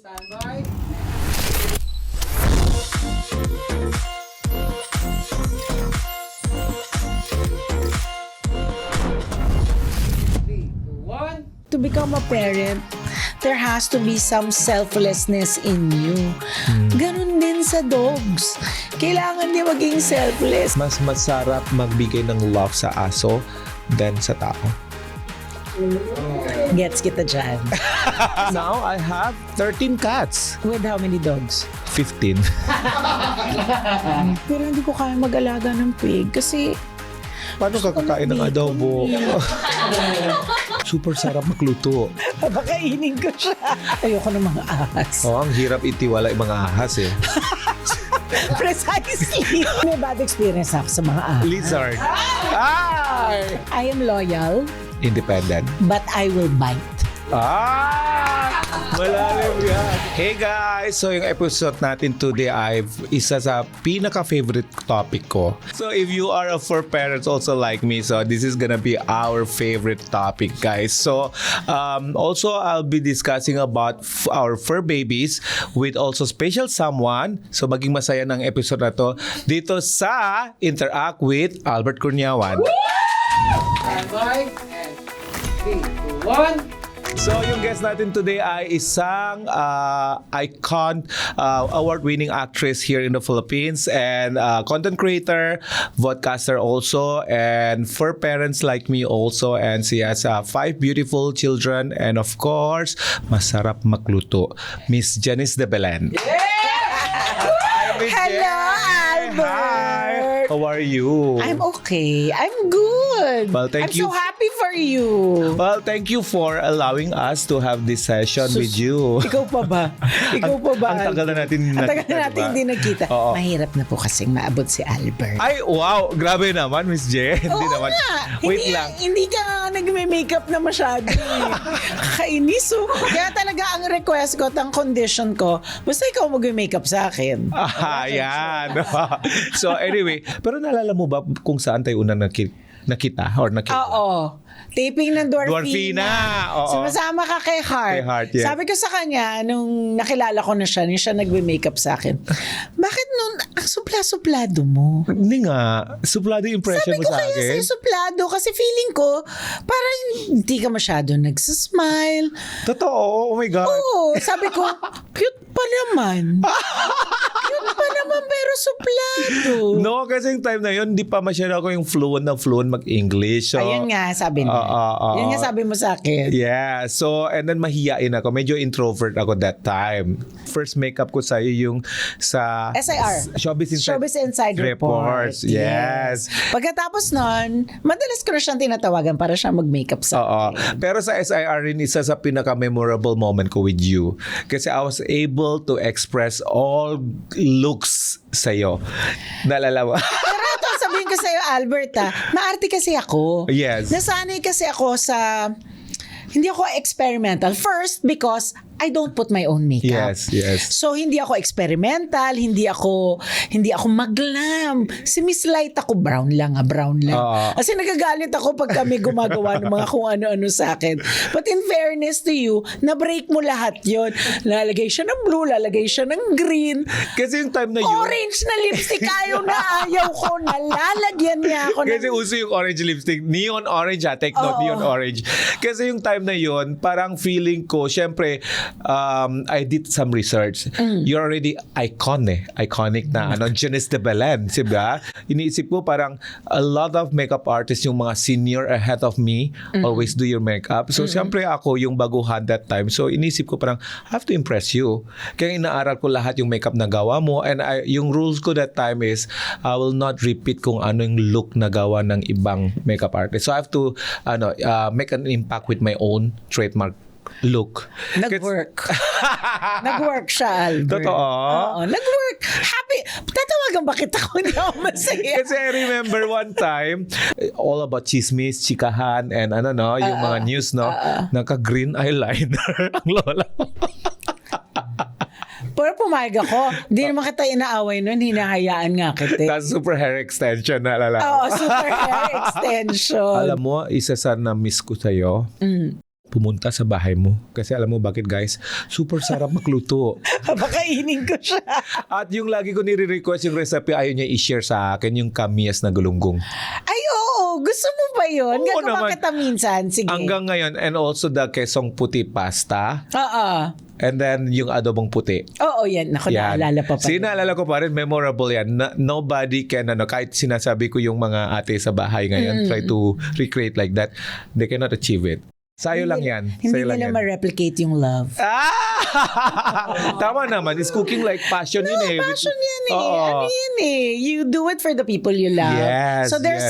Standby. Three, two, one. To become a parent, there has to be some selflessness in you. Ganon din sa dogs. Kailangan din maging selfless. Mas masarap magbigay ng love sa aso than sa tao. Gets kita dyan. Now, I have 13 cats. With how many dogs? 15. Pero hindi ko kaya mag-alaga ng pig kasi Paano ka kakain ng adobo? Super sarap magluto. papakainin ko siya. Ayoko ng mga ahas. Oh, ang hirap itiwala yung mga ahas eh. Precisely. May bad experience ako sa mga ahas. Lizard. Ay! I am loyal, Independent. but I will bite. Malalim yan. Hey guys! So yung episode natin today ay isa sa pinaka-favorite topic ko. So if you are a fur parents also like me, so this is gonna be our favorite topic, guys. So also I'll be discussing about our fur babies with also special someone. So maging masaya ng episode na to dito sa Interact with Albert Cunyawan. Standby. And three, two, one. So yung guest natin today ay isang icon, award-winning actress here in the Philippines and content creator, vodcaster also, and for parents like me also. And she has 5 beautiful children and of course, masarap magluto. Miss Janice de Belen. Hi, Miss Hello, Jen. Albert. Hi. How are you? I'm okay. I'm good. Well, thank I'm you. so happy for you. Well, thank you for allowing us to have this session with you. Ikaw pa ba? Ikaw pa ba? Ang tagal na natin Ang tagal nakita, na natin diba? hindi nagkita. Oo. Mahirap na po kasing maabot si Albert. Ay, wow! Grabe naman, Miss Jen. Hindi Oo naman. nga. Wait hindi, lang. Hindi ka nagme-makeup na masyado. Kainis. So, kaya talaga ang request ko at ang condition ko, basta ikaw mag-makeup sa akin. Yan. So anyway, pero naalala mo ba kung saan tayo unang nakita or nakita? Oo. Taping ng Dwarfina. Oo. Sumasama ka kay Heart. Kay Heart, yeah. Sabi ko sa kanya, nung nakilala ko na siya, nung siya nagme-makeup sa akin, bakit nun, ang supla-suplado mo? Hindi nga. Suplado yung impression Sabi mo ko sa kaya akin. sa'yo suplado kasi feeling ko, parang hindi ka masyado nagsasmile. Totoo. Oh my God. Oo, sabi ko, cute pa naman. Cute pa naman pero suplado. No, kasi yung time na yun, hindi pa masyado ako yung fluent mag-English. So, Ayun nga, sabi niya. Yun nga sabi mo sa akin. Yeah. So, and then mahiyain ako. Medyo introvert ako that time. First makeup ko sa'yo yung sa SIR. Showbiz Inside Reports. Yes. Pagkatapos nun, madalas ko na siyang tinatawagan para siya mag-makeup sa Oo. akin. Pero sa SIR rin, isa sa pinaka-memorable moment ko with you. Kasi I was able to express all looks sa'yo. Naalala mo? Pero ito, sabihin ko sa'yo, Albert, maarte kasi ako. Yes. Nasanay kasi ako sa, hindi ako experimental. First, because I don't put my own makeup. Yes. So hindi ako experimental, hindi ako maglam. Si Miss Light ako brown lang. Kasi nagagalit ako pag kami gumagawa ng mga kung ano-ano sa akin. But in fairness to you, na-break mo lahat 'yon. Lalagay siya ng blue, lalagay siya ng green. Kasi yung time na yun, Orange na lipstick ayaw na ayaw ko. Nalalagyan niya ako kasi uso yung orange lipstick. Neon orange take note, Oo. neon orange. Kasi yung time na yun, parang feeling ko, syempre, I did some research. You're already iconic na Janice de Belen, diba? Iniisip ko parang a lot of makeup artists, yung mga senior ahead of me, always do your makeup. So, syempre ako yung baguhan that time. So, iniisip ko parang, I have to impress you. Kaya inaaral ko lahat yung makeup na gawa mo. And yung rules ko that time is, I will not repeat kung ano yung look na gawa ng ibang makeup artist. So, I have to make an impact with my own trademark look. Nag-work. Nag-work siya, Albert. Totoo? Oo, nag-work. Happy. Tatawagan ba kita kung hindi ako masaya? Kasi I remember one time, all about chismis, chikahan, and yung mga news, naka-green eyeliner ang lola. Pero pumayag ako. Hindi naman kita inaaway nun. Hinahayaan nga kita. That's super hair extension, naalala ko. Oo, super hair extension. Alam mo, isa sa na-miss ko sa'yo, pumunta sa bahay mo. Kasi alam mo bakit guys? Super sarap magluto. Pakainin ko siya. At yung lagi ko nire-request yung recipe, ayaw niya i-share sa akin yung kamyas na gulunggong. Ay, oo. Gusto mo ba yun? Oo Gagawa naman. kita minsan. Sige. Hanggang ngayon, and also the kesong puti pasta, Oo. and then yung adobong puti. Oo, yan. Ako, Yan. naalala pa pa. Sinaalala ko pa rin, memorable yan. Nobody can, kahit sinasabi ko yung mga ate sa bahay ngayon, try to recreate like that, they cannot achieve it. Sayo lang yan. Hindi Sayo lang nila yan. ma-replicate yung love. Tama naman. It's cooking like passion yun eh. Passion yan eh. Oo. Ano yan eh. You do it for the people you love. Yes, So there's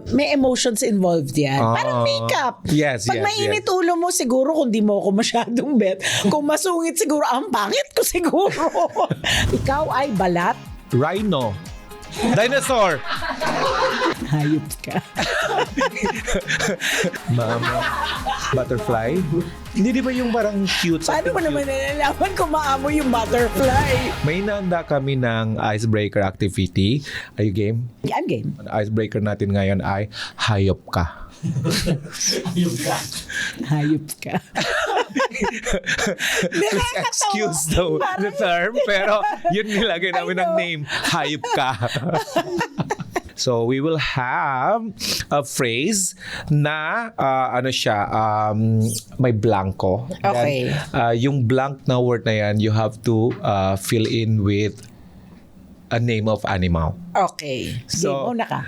may emotions involved yan. Parang makeup. Yes, Pag yes, mainit ulo mo, siguro kung di mo ako masyadong bet. Kung masungit siguro, ang pangit ko siguro. Ikaw ay balat. Rhino. Dinosaur. Hayop ka. Mama. Butterfly. Hindi di ba yung parang cute? Paano mo naman nalalaman kung maamo yung butterfly? May nanda kami ng icebreaker activity. Are you game? I'm game. Ang icebreaker natin ngayon ay hayop ka. Hayop ka. Let's excuse the term, pero yun nilagay namin ng name. Hayop ka. So we will have a phrase na may blanco. Okay. Then, yung blank na word na yan, you have to fill in with a name of animal. Okay. So- Game, una ka.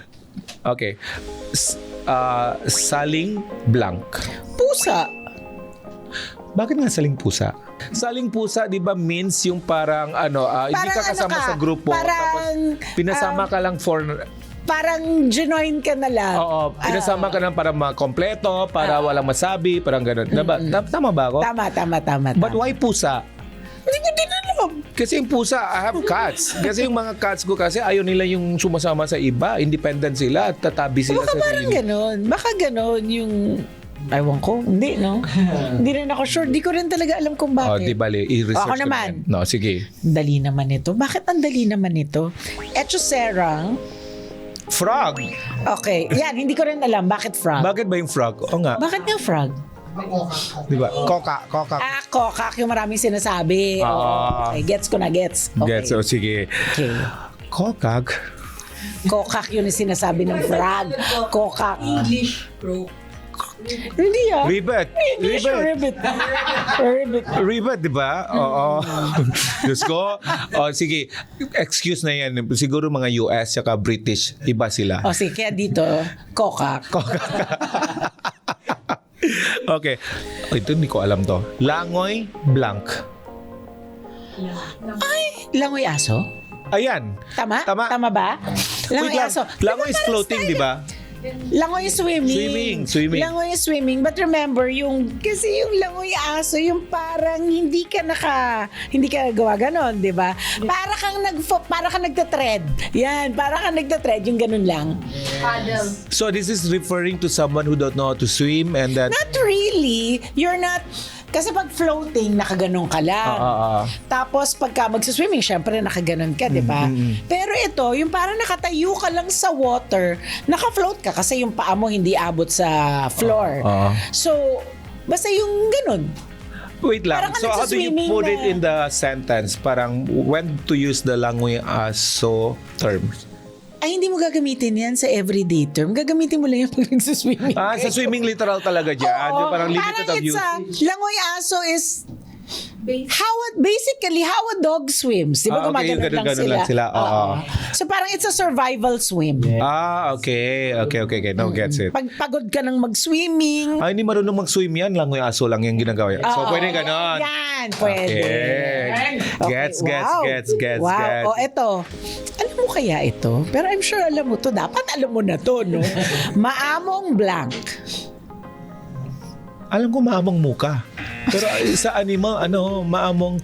Okay. Saling blank. Pusa. Bakit nga saling pusa? Saling pusa, di ba, means yung parang hindi ka kasama sa grupo. Parang, tapos pinasama ka lang for... parang genuine ka na lang. Oo, pinasama ka lang para makompleto, para walang masabi, parang gano'n. Tama ba ako? Tama. But why pusa? Hindi ko din alam. Kasi yung pusa, I have cats. Kasi yung mga cats ko kasi ayaw nila yung sumasama sa iba. Independent sila at tatabi sila Baka sa parang sarili. ganon. Baka ganon yung... Ewan ko. Hindi, no? Hindi rin ako sure. Di ko rin talaga alam kung Oh, bakit. di bali, i-research Ako ko naman. No, sige. Dali naman ito. Bakit ang dali naman ito? Echoserang. Frog. Okay. Yan, hindi ko rin alam. Bakit frog? Bakit ba yung frog? O nga, Bakit nga frog? di ba? Koka. Kokak yung maraming sinasabi. Ah. Okay, gets ko na, gets. Okay. Gets, so sige. Okay. Kokag. Kokak yun yung sinasabi ng frog. Kokak. English croak. Hindi ah. Ribbit. English ribbit. Ribbit. Ribbit, di ba? Oo. Diyos ko. O, sige. Excuse na yan. Siguro mga US saka British. Iba sila. O sige, kaya dito, kokak. Okay. Ito, hindi ko alam to. Langoy blank. Langoy aso? Ayan. Tama? Tama. Tama ba? Langoy Wait lang. aso. Langoy is floating, di ba? Langoy swimming. Swimming. Langoy swimming. But remember, kasi yung langoy aso, yung parang hindi ka gawa ganon, di ba? Para kang nagtatread. Yan, para kang nagtatread, yung ganon lang. Paddle. So this is referring to someone who don't know how to swim and then... Not really. You're not... Kasi pag floating, nakaganon ka lang. Tapos pagka magsiswimming, syempre nakaganon ka, di ba? Pero ito, yung parang nakatayo ka lang sa water, naka-float ka kasi yung paa mo hindi abot sa floor. So, basta yung ganon. Wait lang. Parang So how do you nagsiswimming put it na. in the sentence? Parang when to use the langoy aso terms? Ay, hindi mo gagamitin yan sa everyday term. Gagamitin mo lang yung pag nagsiswimming. Sa swimming literal talaga dyan. Yung parang limited of use. Langoy aso is basically how a dog swims. Di ba Okay, gumaganon ganun lang sila. Oo. So parang it's a survival swim. Okay. Now gets it. Pag pagod ka ng mag-swimming. Ay, hindi marunong mag-swim yan. Langoy aso lang yung ginagawa yan. So, pwede ganon. Yan, pwede. Okay. Gets. Wow. O, eto. Alam mo kaya ito? Pero I'm sure alam mo to. Dapat alam mo na to, no? Maamong blank. Alam ko maamong muka. Pero sa animal, maamong...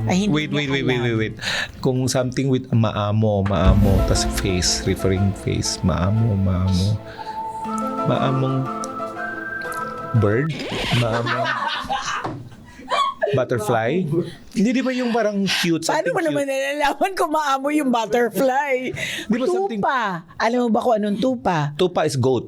Ay, hindi Wait. Kung something with maamo, tas face, referring face, maamo. Maamong bird, maamong butterfly. Hindi di ba yung parang cute? Paano mo naman nalalaman kung maamo yung butterfly? Di ba something- Tupa. Alam mo ba kung anong tupa? Tupa is goat.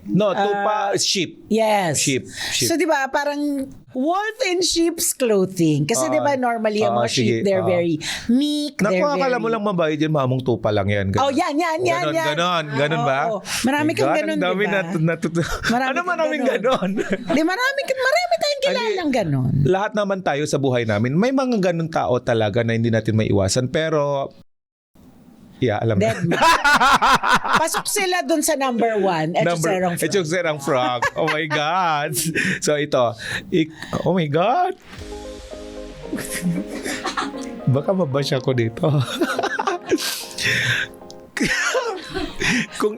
No, tupa, sheep. Yes. Sheep. So, di ba, parang wolf in sheep's clothing. Kasi, di ba, normally, ang mga sheep, sige. they're very meek. Naku, they're akala very... mo lang mabayad yan, mamong tupa lang yan. Oh, yan. Ganon ba? Oo. Marami kang ganon, Ang dami di ba? ano kang maraming ganon. ganon? Di, marami tayong kilalang ganon. Lahat naman tayo sa buhay namin, may mga ganon tao talaga na hindi natin maiwasan. Pero, alam na. Dead man. Pasok sila dun sa number 1. Echukserang frog. Oh my God. So ito. Oh my God. Baka mabash ako dito. Kung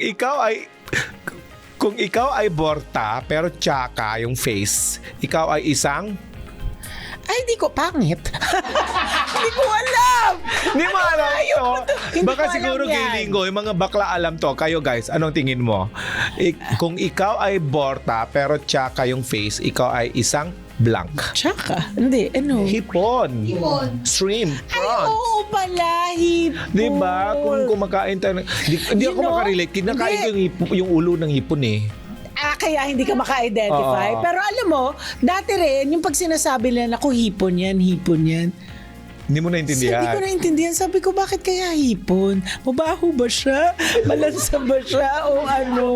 ikaw ay borta pero tsaka yung face, ikaw ay isang Ay, di ko, pangit. Di ko alam. Hindi mo alam to. Hindi Baka ko alam siguro yan. gilingo, yung mga bakla alam to. Kayo guys, anong tingin mo? Kung ikaw ay borta pero tsaka yung face, ikaw ay isang blank. Tsaka, hindi, ano? Hipon. Shrimp. Ay, Prawns. oo pala, hipon. Di ba? Kung kumakain tayo, hindi ako makarelate. Kinakain ko yung ulo ng hipon eh. Kaya hindi ka maka-identify. Oo. Pero alam mo, dati rin, yung pag sinasabi nila, naku, hipon yan. Hindi mo naintindihan. Hindi ko naintindihan. Sabi ko, bakit kaya hipon? Mabaho ba siya? Malansa ba siya? O ano?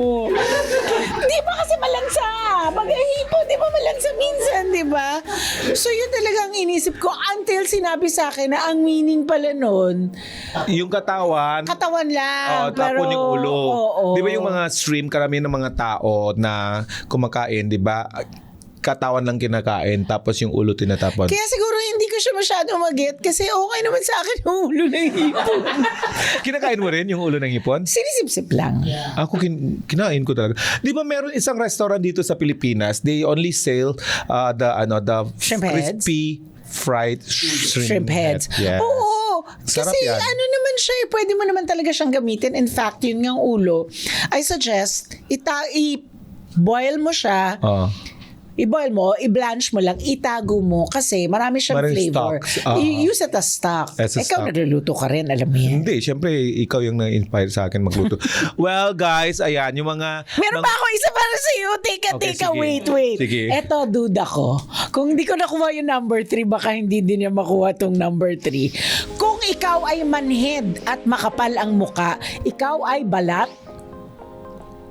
Di ba kasi malansa? Pag hipon, di ba malansa minsan, di ba? So yun talagang inisip ko until sinabi sa akin na ang meaning pala nun, Yung katawan, katawan lang. tapon yung ulo. Oo. Di ba yung mga shrimp, karamihan ng mga tao na kumakain, di ba? Katawan lang kinakain, tapos yung ulo tinatapon. Kaya siguro hindi ko siya masyado mag-get kasi okay naman sa akin yung ulo ng hipon. Kinakain mo rin yung ulo ng hipon? Sinisip-sip lang. Ako kinain ko talaga. 'Di ba meron isang restaurant dito sa Pilipinas, they only sell the Shrimp heads? crispy fried Shrimp heads. Yes. Oo. Sarap Kasi yan. ano naman siya, pwede mo naman talaga siyang gamitin. In fact, yun ngang ulo, I suggest, i-boil mo siya, i-boil mo, i-blanch mo lang, itago mo kasi marami siyang Maraming flavor. stocks. Use it as stock. As a Ikaw stock. nagluluto ka rin, alam mo yan. Hindi, syempre ikaw yung na-inspire sa akin magluto. Well, guys, ayan yung mga Meron pa ako isa para sa iyo. Teka, Okay, sige. wait. Sige. Eto, duda ko. Kung hindi ko nakuha yung number 3, baka hindi din niya makuha tong number 3. Kung ikaw ay manhid at makapal ang muka, ikaw ay balat?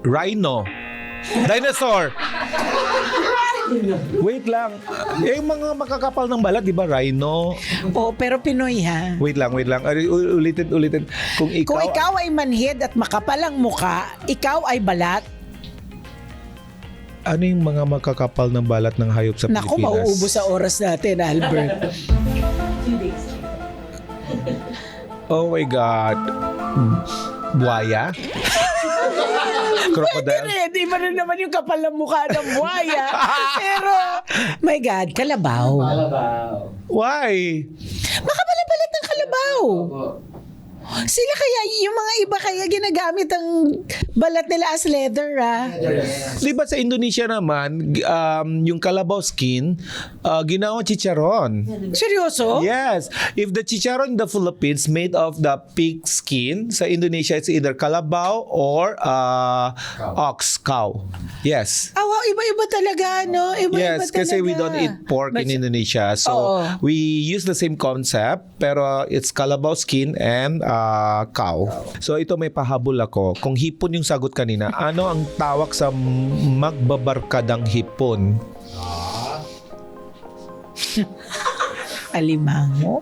rhino. Dinosaur. Wait lang. Yung mga makakapal ng balat, di ba? Rhino. Oo, pero Pinoy ha. Wait lang. Ulitin. Kung Kung ikaw ikaw ay manhid at makapal ang muka, ikaw ay balat? ano yung mga makakapal ng balat ng hayop sa Naku, Pilipinas? mauubos sa oras natin, Albert. Oh my God. Buhaya? Crocodile? Hindi ba na naman yung kapal ng mukha ng buhaya? Pero, my God, kalabaw. Why? Makapalapalat ng kalabaw. Sila kaya, yung mga iba kaya ginagamit ang balat nila as leather, ah. Di ba sa Indonesia naman, yung kalabaw skin, ginawa chicharon. Seryoso? Yes. If the chicharon in the Philippines made of the pig skin, sa Indonesia it's either kalabaw or cow. Yes. Wow, iba-iba talaga, no? Iba-iba Yes, kasi we don't eat pork in Indonesia. So, Oo. we use the same concept, pero it's kalabaw skin and cow. So, ito may pahabol ako. Kung hipon yung sagot kanina, ano ang tawag sa magbabarkadang hipon? Alimango?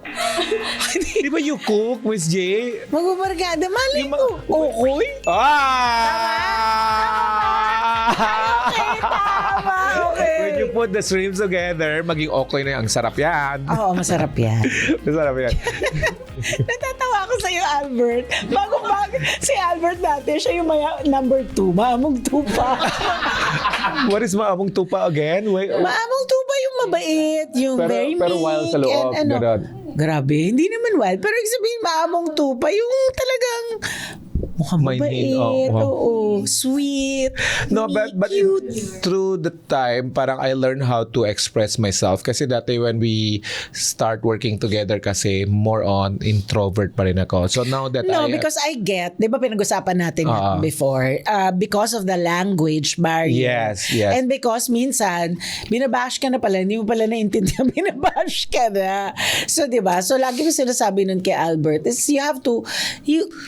Di ba you cook, Miss J? Magbabarkada, mali Yung ko. Okoy? Tama, okay. When you put the shrimps together, maging okay na yan. Ang sarap yan. Oo, masarap yan. Masarap yan. Natatawa ako sa'yo, Albert. Bago si Albert dati, siya yung number 2. Maamong tupa. What is maamong tupa again? Wait, Maamong tupa yung mabait, yung very meek. pero wild sa loob. and Ganon. Grabe, hindi naman wild. Pero ibig sabihin, maamong tupa, yung talagang Mukhang Mainin, mabait. oo. Oo. Sweet. No, but cute. through the time, parang I learned how to express myself. Kasi dati when we start working together kasi more on introvert pa rin ako. So now that No, because I get, di ba pinag-usapan natin yan before, because of the language barrier. Yes, yes. And because minsan, binabash ka na pala, hindi mo pala naintindihan, binabash ka na. So, di ba? So, lagi ko sinasabi nun kay Albert, is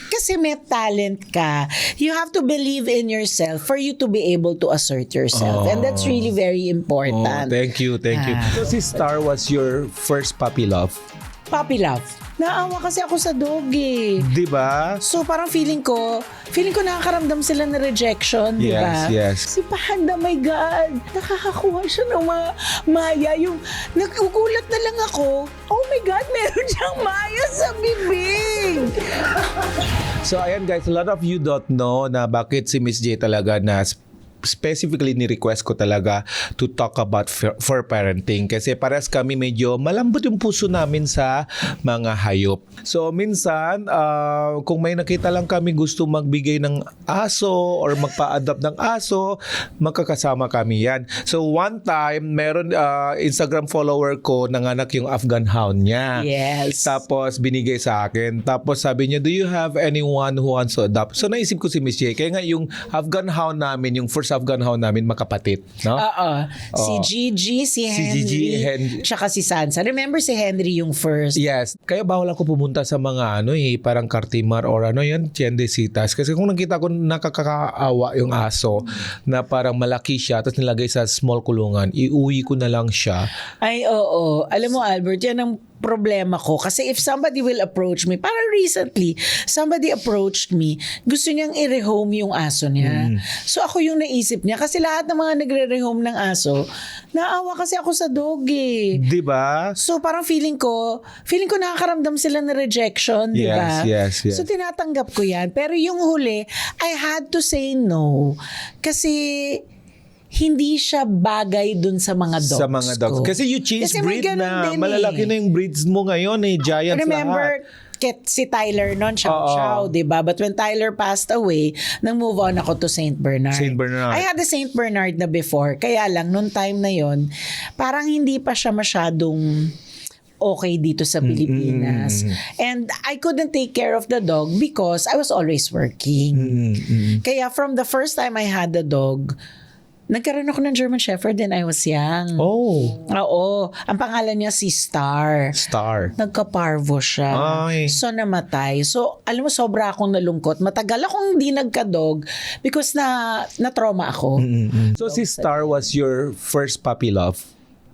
kasi may talent ka, you have to believe in yourself for you to be able to assert yourself. And that's really very important. Thank you. So si Star was your first puppy love? Puppy love. Naawa kasi ako sa dog eh. Di ba? So parang feeling ko nakakaramdam sila ng rejection, di ba? Yes. Si Panda, my God, nakakakuha siya ng maya. Yung nagugulat na lang ako, oh my God, meron siyang maya sa bibig. So ayan guys, a lot of you don't know na bakit si Miss J talaga na specifically ni-request ko talaga to talk about for parenting kasi parehas kami medyo malambot yung puso namin sa mga hayop. So minsan kung may nakita lang kami gusto magbigay ng aso or magpa-adopt ng aso, magkakasama kami yan. So one time meron Instagram follower ko nanganak yung Afghan Hound niya. Yes. Tapos binigay sa akin. Tapos sabi niya, do you have anyone who wants to adopt? So naisip ko si Miss J. Kaya nga yung Afghan Hound namin, yung first Afghan Hound namin, makapatid. No? Si Gigi, si Henry, tsaka si Sansa. Remember si Henry yung first? Yes. Kaya bawal ako pumunta sa mga parang Cartimar or yan, Tiendesitas. Kasi kung nakita ko nakakaawa yung aso na parang malaki siya tapos nilagay sa small kulungan, iuwi ko na lang siya. Ay, oo. Alam mo, Albert, yan ang problema ko. Kasi if somebody will approach me, parang recently, somebody approached me, gusto niyang i-rehome yung aso niya. So ako yung naisip niya, kasi lahat ng mga nagre-rehome ng aso, naawa kasi ako sa dog eh. Di ba? So parang feeling ko nakakaramdam sila ng rejection, di ba? Yes. So tinatanggap ko yan. Pero yung huli, I had to say no. Kasi hindi siya bagay dun sa mga dogs Sa mga dogs. ko. Kasi you change Kasi may breed ganun na. din Malalaki na yung breeds mo ngayon Giants Remember, lahat. si Tyler noon, Chow, di ba? But when Tyler passed away, nang move on ako to Saint Bernard. Saint Bernard. I had a Saint Bernard na before. Kaya lang, nung time na yon, parang hindi pa siya masyadong okay dito sa Pilipinas. And I couldn't take care of the dog because I was always working. Kaya from the first time I had the dog, nagkaroon ako ng German Shepherd when I was young. Oh. Oo. Ang pangalan niya si Star. Nagka-parvo siya. Ay. So, namatay. So, alam mo, sobra akong nalungkot. Matagal akong hindi nagka-dog because na-trauma ako. So, si Star was your first puppy love?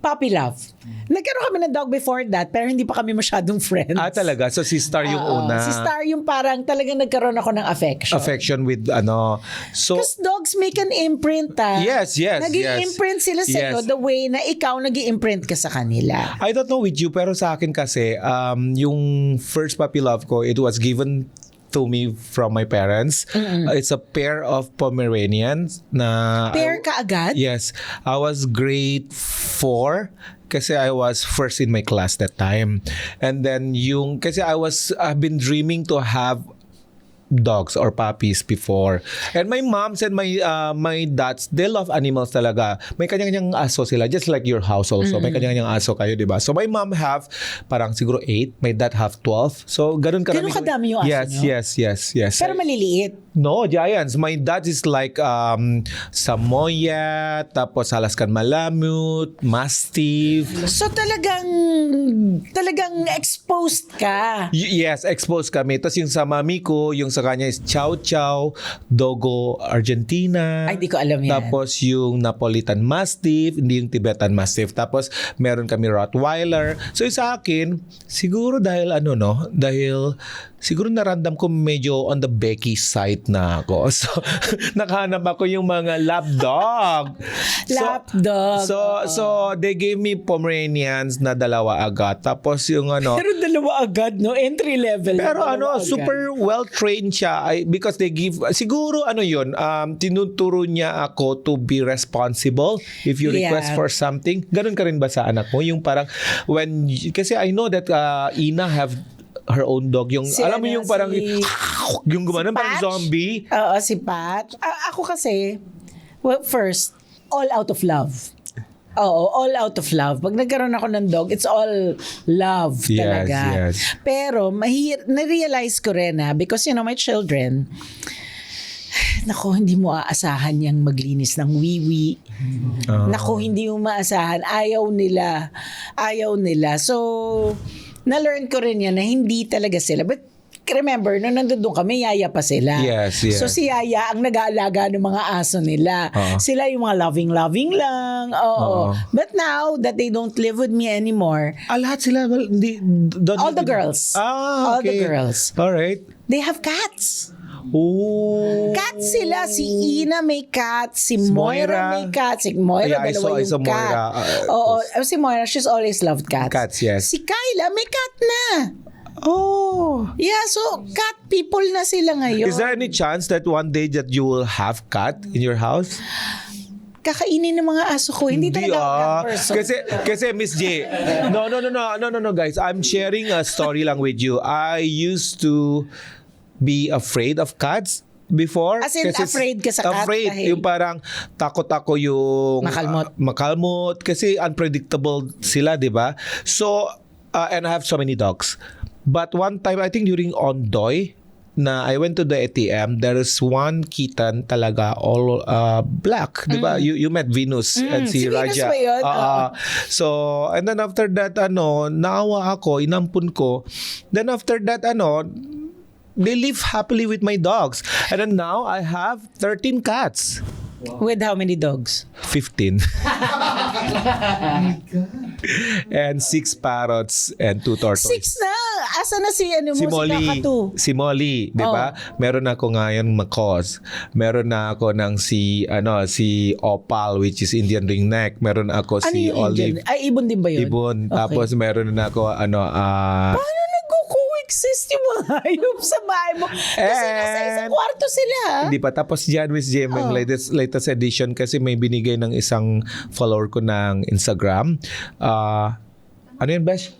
Puppy love. Nagkaroon kami ng dog before that, pero hindi pa kami masyadong friends. Talaga? So, si Star yung una? Si Star yung parang talagang nagkaroon ako ng affection. Affection with So, because dogs make an imprint, Yes. Nag-i-imprint sila sa'yo the way na ikaw nag-i-imprint ka sa kanila. I don't know with you, pero sa akin kasi, yung first puppy love ko, it was given to me from my parents. It's a pair of Pomeranians na... Pair ka agad? Yes. I was grade 4 kasi I was first in my class that time. And then kasi I've been dreaming to have dogs or puppies before. And my moms and my dads, they love animals talaga. May kanya-kanyang aso sila, just like your house also. May kanya-kanyang aso kayo, di ba? So my mom have parang siguro 8, my dad have 12. So ganun karami. Ganun kadami yung aso nyo? Yes. Pero maliliit. No, giants. My dad is like Samoyed, tapos Alaskan Malamute, Mastiff. So talagang exposed ka. Yes, exposed kami. Tapos yung sa mami ko, yung sa kanya is Chow Chow, Dogo Argentina. Ay, di ko alam yan. Tapos yung Napolitan Mastiff, hindi yung Tibetan Mastiff. Tapos meron kami Rottweiler. So sa akin, siguro dahil siguro naramdam ko medyo on the Becky side na ako. So, nakahanap ako yung mga lap dog. So, they gave me Pomeranians na 2 agad. Tapos yung Pero 2 agad, no? Entry level. Pero agad. super well-trained siya. Because they give, siguro tinuturo niya ako to be responsible if you request for something. Ganun ka rin ba sa anak mo? Yung parang, kasi I know that Ina have her own dog. Yung, alam mo yung parang, Yung gumanon, parang Patch? zombie. Oo, si Pat. Ako kasi, well, first, all out of love. Oo, all out of love. Pag nagkaroon ako ng dog, it's all love Yes, talaga. yes. Pero, na-realize ko rin because, my children, nako, hindi mo aasahan yung maglinis ng wiwi. Nako, hindi mo maasahan. Ayaw nila. So, na-learn ko rin yan na hindi talaga sila. But remember, nung nandun kami, Yaya pa sila. Yes. So si Yaya ang nag-aalaga ng mga aso nila. Sila yung mga loving lang. Oo. But now that they don't live with me anymore, Lahat sila, hindi... all the girls. All the girls. Alright. They have cats. Oh. Cat sila. Si Ina may cat. Si Moira. Moira may cat. Si Moira, Yeah, I dalawa saw yung Moira. cat. Oo. Si Moira, she's always loved cats. Cats, yes. Si Kyla, may cat na. Oh. Yeah, so cat people na sila ngayon. Is there any chance that one day that you will have cat in your house? Kakainin ng mga aso ko. Hindi talaga ako cat person. Kasi Miss J. No, guys. I'm sharing a story lang with you. I used to be afraid of cats before. As in, afraid ka sa cat? Afraid. Dahil Yung parang takot ako yung... makalmot. Kasi unpredictable sila, di ba? So, and I have so many dogs. But one time, I think during Ondoy, na I went to the ATM, there is one kitten talaga all black, di ba? You met Venus and si Venus Raja. ba yun? So, and then after that, naawa ako, inampun ko. Then after that, they live happily with my dogs. And then now, I have 13 cats. with how many dogs? 15. And 6 parrots and 2 tortoises. 6 na! Asa na si Si Molly, Kakatu? si Molly, 'di ba? Meron ako ngayon Macos. Meron na ako ng si Opal, which is Indian ringneck. Meron ako Ano si yung Olive. Indian? Ay, ibon din ba yun? Ibon. Okay. Tapos meron na ako Paano nagko-coexist yung mga hayop sa bahay mo? Kasi nasa isang kwarto sila. Hindi pa tapos diyan with Jim yung latest edition kasi may binigay ng isang follower ko ng Instagram. Ano yun, Besh?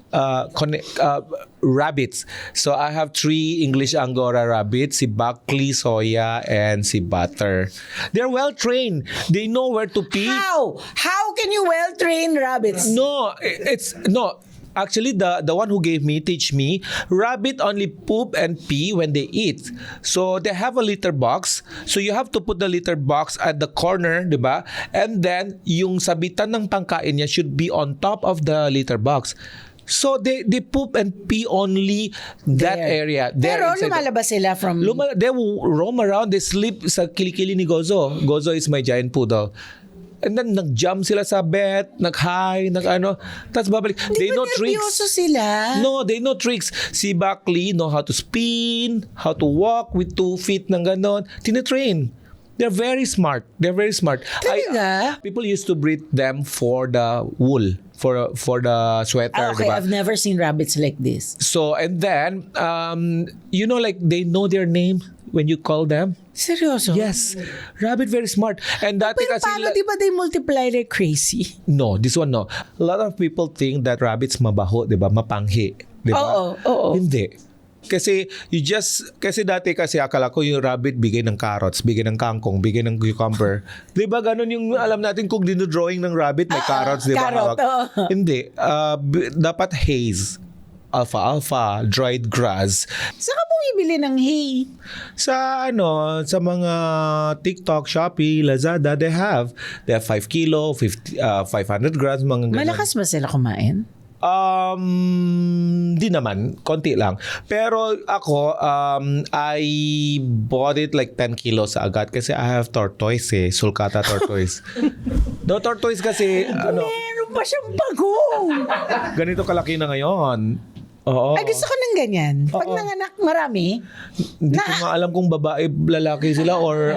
Rabbits. So I have 3 English Angora rabbits, si Buckley, Soya, and si Butter. They're well trained. They know where to pee. How? How can you well-train rabbits? No, it's no. Actually, the one who teach me, rabbit only poop and pee when they eat. So they have a litter box. So you have to put the litter box at the corner, di ba? And then yung sabitan ng pangkain niya should be on top of the litter box. So they poop and pee only that There. area. Pero inside the- lumalabas sila from... They roam around. They sleep sa kilikili ni Gozo. Gozo is my giant poodle. And then nag-jump sila sa bed, nag-high, tapos babalik. They know tricks. nervyoso sila? No, they know tricks. Si Buckley know how to spin, how to walk with 2 feet ng ganon. Tinitrain. They're very smart. Talaga? People used to breed them for the wool, for the sweater, Okay, diba? I've never seen rabbits like this. So, and then, like they know their name when you call them. Seryoso? Yes. Rabbit very smart. And dati Pero kasi paano, di ba they multiply like crazy? No, this one no. A lot of people think that rabbits mabaho, 'di ba? Mapanghi, 'di ba? Oo. Hindi. Kasi dati kasi akala ko yung rabbit bigay ng carrots, bigay ng kangkong, bigay ng cucumber. 'Di ba ganun yung alam natin kung dino-drawing ng rabbit may carrots, 'di ba? carrot, oo. Hindi. Dapat haze. Alfalfa, dried grass. Saan ka bumibili ng hay? Sa mga TikTok, Shopee, Lazada, they have 5 kilo, 500 grams, mga ganun. Malakas ba sila kumain? Di naman, konti lang. Pero ako, I bought it like 10 kilos agad kasi I have tortoise sulcata tortoise. No, tortoise kasi, Meron pa siyang bagong. ganito kalaki na ngayon. Oo. Ay, gusto ko ng ganyan. Pag nanganak marami, Hindi ko nga alam kung babae, lalaki sila or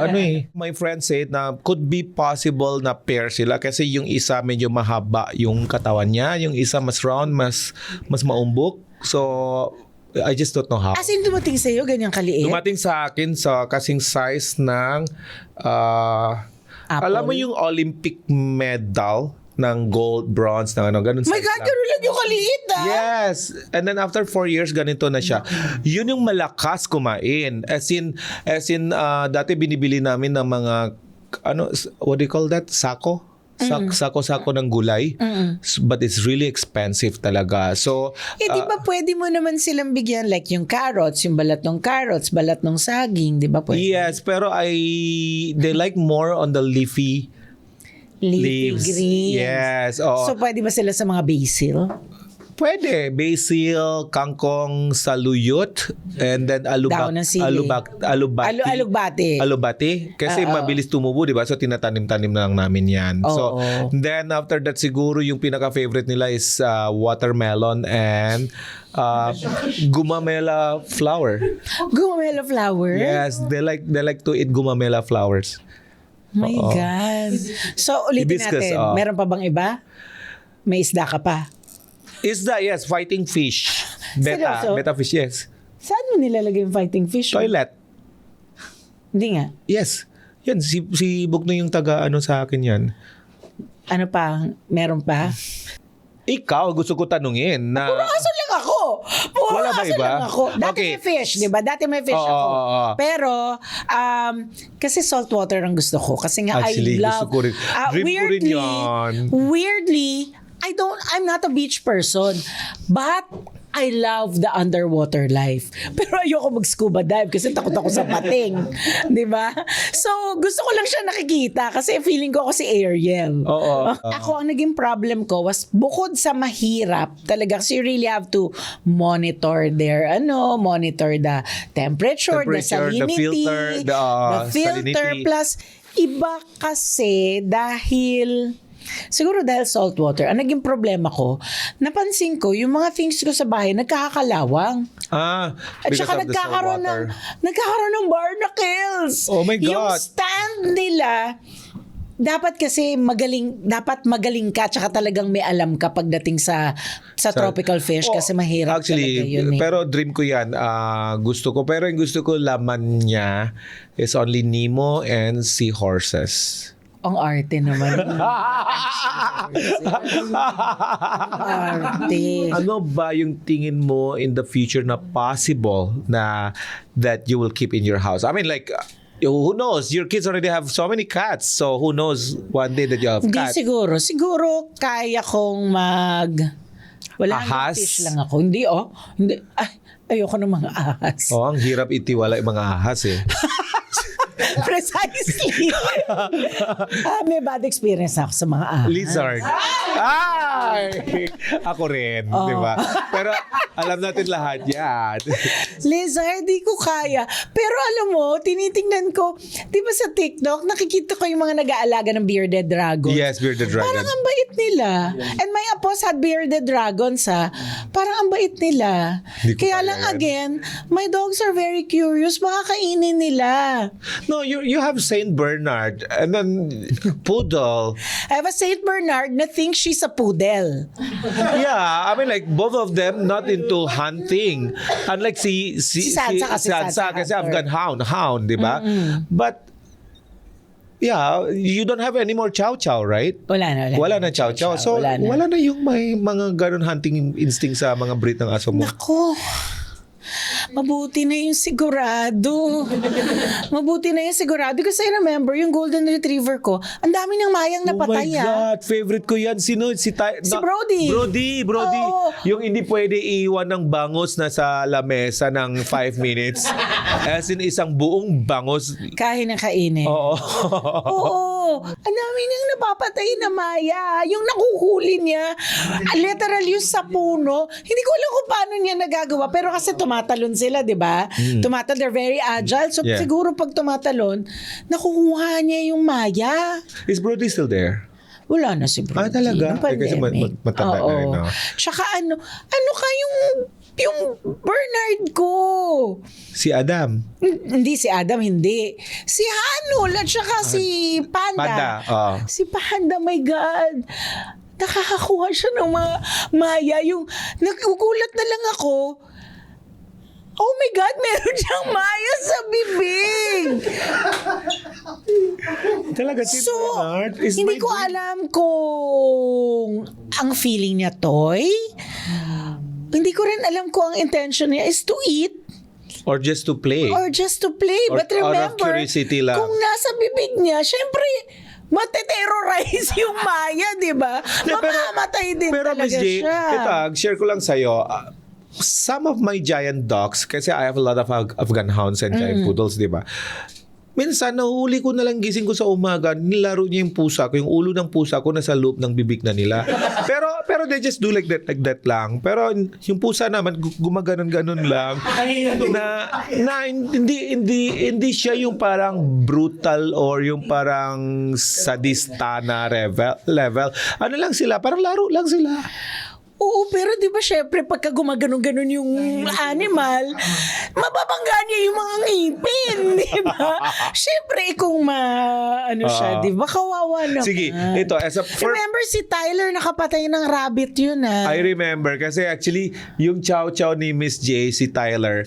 My friend said na could be possible na pair sila kasi yung isa medyo mahaba yung katawan niya, yung isa mas round, mas maumbok. So, I just don't know how. as in dumating sa'yo, ganyang kaliit? Dumating sa akin sa kasing size ng Apple? alam mo yung Olympic medal ng gold, bronze, ng ano, ganun My size God, lang. ganun lang yung kaliit Yes. And then after 4 years, ganito na siya. Yun yung malakas kumain. As in, dati binibili namin ng mga, what do you call that? Sako? Sako-sako ng gulay. But it's really expensive talaga. So, Eh, di ba pwede mo naman silang bigyan like yung carrots, yung balat ng carrots, balat ng saging, di ba pwede? yes, pero they like more on the leafy Leafy leaves. greens. Yes. Oo. So, pwede ba sila sa mga basil? Pwede. Basil, kangkong saluyot, and then Daon ng sili. alugbati. Alubati. Kasi mabilis tumubo, di ba? So, tinatanim-tanim na lang namin yan. So, Oo. then after that, siguro yung pinaka-favorite nila is watermelon and gumamela flower. Gumamela flower? Yes, they like to eat gumamela flowers. My God. So, ulitin Hibiscus, natin. oo. Meron pa bang iba? May isda ka pa? Isda, yes, fighting fish. Seryoso? Beta fish, yes. Saan mo nilalagay yung fighting fish? Toilet. Hindi nga. Yes. Yan, si Bugno yung taga-ano sa akin yan. Ano pa? Meron pa? Ikaw, gusto ko tanungin na... Aso lang ako. Wala ba Aso iba? lang ako. Dati Okay. may fish, di ba? Dati may fish Oo, ako. oo. Pero, kasi saltwater ang gusto ko. Kasi nga, Actually, I love... gusto ko rin. Dream ko rin yan. Weirdly, I'm not a beach person. But, I love the underwater life. Pero ayoko mag-scuba dive kasi takot ako sa pating. Di ba? So, gusto ko lang siya nakikita kasi feeling ko ako si Ariel. Oo. Ako, ang naging problem ko was bukod sa mahirap talaga kasi you really have to monitor monitor the temperature, the salinity, the filter, salinity. plus iba kasi dahil saltwater, ang naging problema ko, napansin ko, yung mga things ko sa bahay, nagkakakalawang. At Because saka of the saltwater. nagkakaroon ng barnacles. Oh my God. Yung stand nila, dapat kasi dapat magaling ka tsaka talagang may alam ka pagdating sa tropical fish kasi mahirap Actually, talaga yun. pero dream ko yan. Gusto ko. Pero yung gusto ko laman niya is only Nemo and seahorses. Ang arte naman. Arte. Ano ba yung tingin mo in the future na possible na that you will keep in your house? I mean, like, who knows? Your kids already have so many cats. So, who knows one day that you have Hindi cats? siguro. Siguro kaya kong wala Ahas? fish lang ako. Hindi, Hindi. Ayoko ng mga ahas. Oh, ang hirap itiwala yung mga ahas eh. Precisely. May bad experience ako sa mga ahas. Lizard. Ay! Ako rin, di ba? Pero alam natin lahat yan. Lizard, di ko kaya. Pero alam mo, tinitingnan ko, di ba sa TikTok, nakikita ko yung mga nag-aalaga ng bearded dragon. Yes, bearded dragon. Parang ang bait nila. And my apos had bearded dragons Parang ang bait nila. Di ko Kaya kaya lang yan. again, my dogs are very curious. Baka kainin nila. No, you have Saint Bernard and then Poodle. I have a Saint Bernard na thinks she's a poodle. Yeah, I mean like both of them not into hunting. Unlike si Sansa kasi Sansa Afghan hound, di ba? But yeah, you don't have any more chow chow, right? Wala na. Wala na chow chow. So wala na yung may mga ganun hunting instinct sa mga breed ng aso mo. Nako. Mabuti na yung sigurado. Mabuti na yung sigurado. Kasi I remember, yung golden retriever ko, ang dami ng mayang napatay. Oh my God, favorite ko yan. Sino? Si Brody. Brody. Oo. Yung hindi pwede iiwan ng bangus na sa lamesa ng 5 minutes. As in, isang buong bangus. Kain na kainin. Oo. Oo. Ang dami niyang napapatay na maya. Yung nakuhuli niya, literal yung sa puno. Hindi ko alam kung paano niya nagagawa. Pero kasi tumatalon sila, di ba? They're very agile. So Yeah. siguro pag tumatalon, nakukuha niya yung maya. Is Brody still there? Wala na si Brody. Talaga? Nung Eh, kasi pandemic. matanda na rin, Oo. no? Tsaka ano ka yung Bernard ko? Si Adam. Hindi si Adam, hindi. Si Hanul at saka si Panda. Panda, oo. Si Panda, my God. Nakakakuha siya ng mga maya. Yung, nagugulat na lang ako. Oh my God, meron siyang Maya sa bibig. Talaga si So, Bernard is hindi my ko dream. alam kung ang feeling niya toy. Hindi ko rin alam kung ang intention niya is to eat Or just to play. or just to play. Or But out of remember, curiosity lang. kung nasa bibig niya, syempre, mateterrorize yung Maya, di ba? Mamamatay din Pero talaga Miss J, siya. ito, share ko lang sa'yo, some of my giant dogs, kasi I have a lot of Afghan hounds and giant poodles, di ba? Minsan, nahuhuli ko na lang gising ko sa umaga, nilaro niya yung pusa ko, yung ulo ng pusa ko nasa loob ng bibig na nila. pero they just do like that lang. Pero yung pusa naman, gumaganon-ganon lang. na hindi siya yung parang brutal or yung parang sadista na level. Ano lang sila, parang laro lang sila. Oo, pero di ba syempre pagka gumaganon-ganon yung animal, mababangga niya yung mga ngipin, di ba? Syempre kung siya, di ba? Kawawa naman. Sige, ito, as a Remember si Tyler nakapatay ng rabbit yun I remember kasi actually yung chow-chow ni Miss J, si Tyler,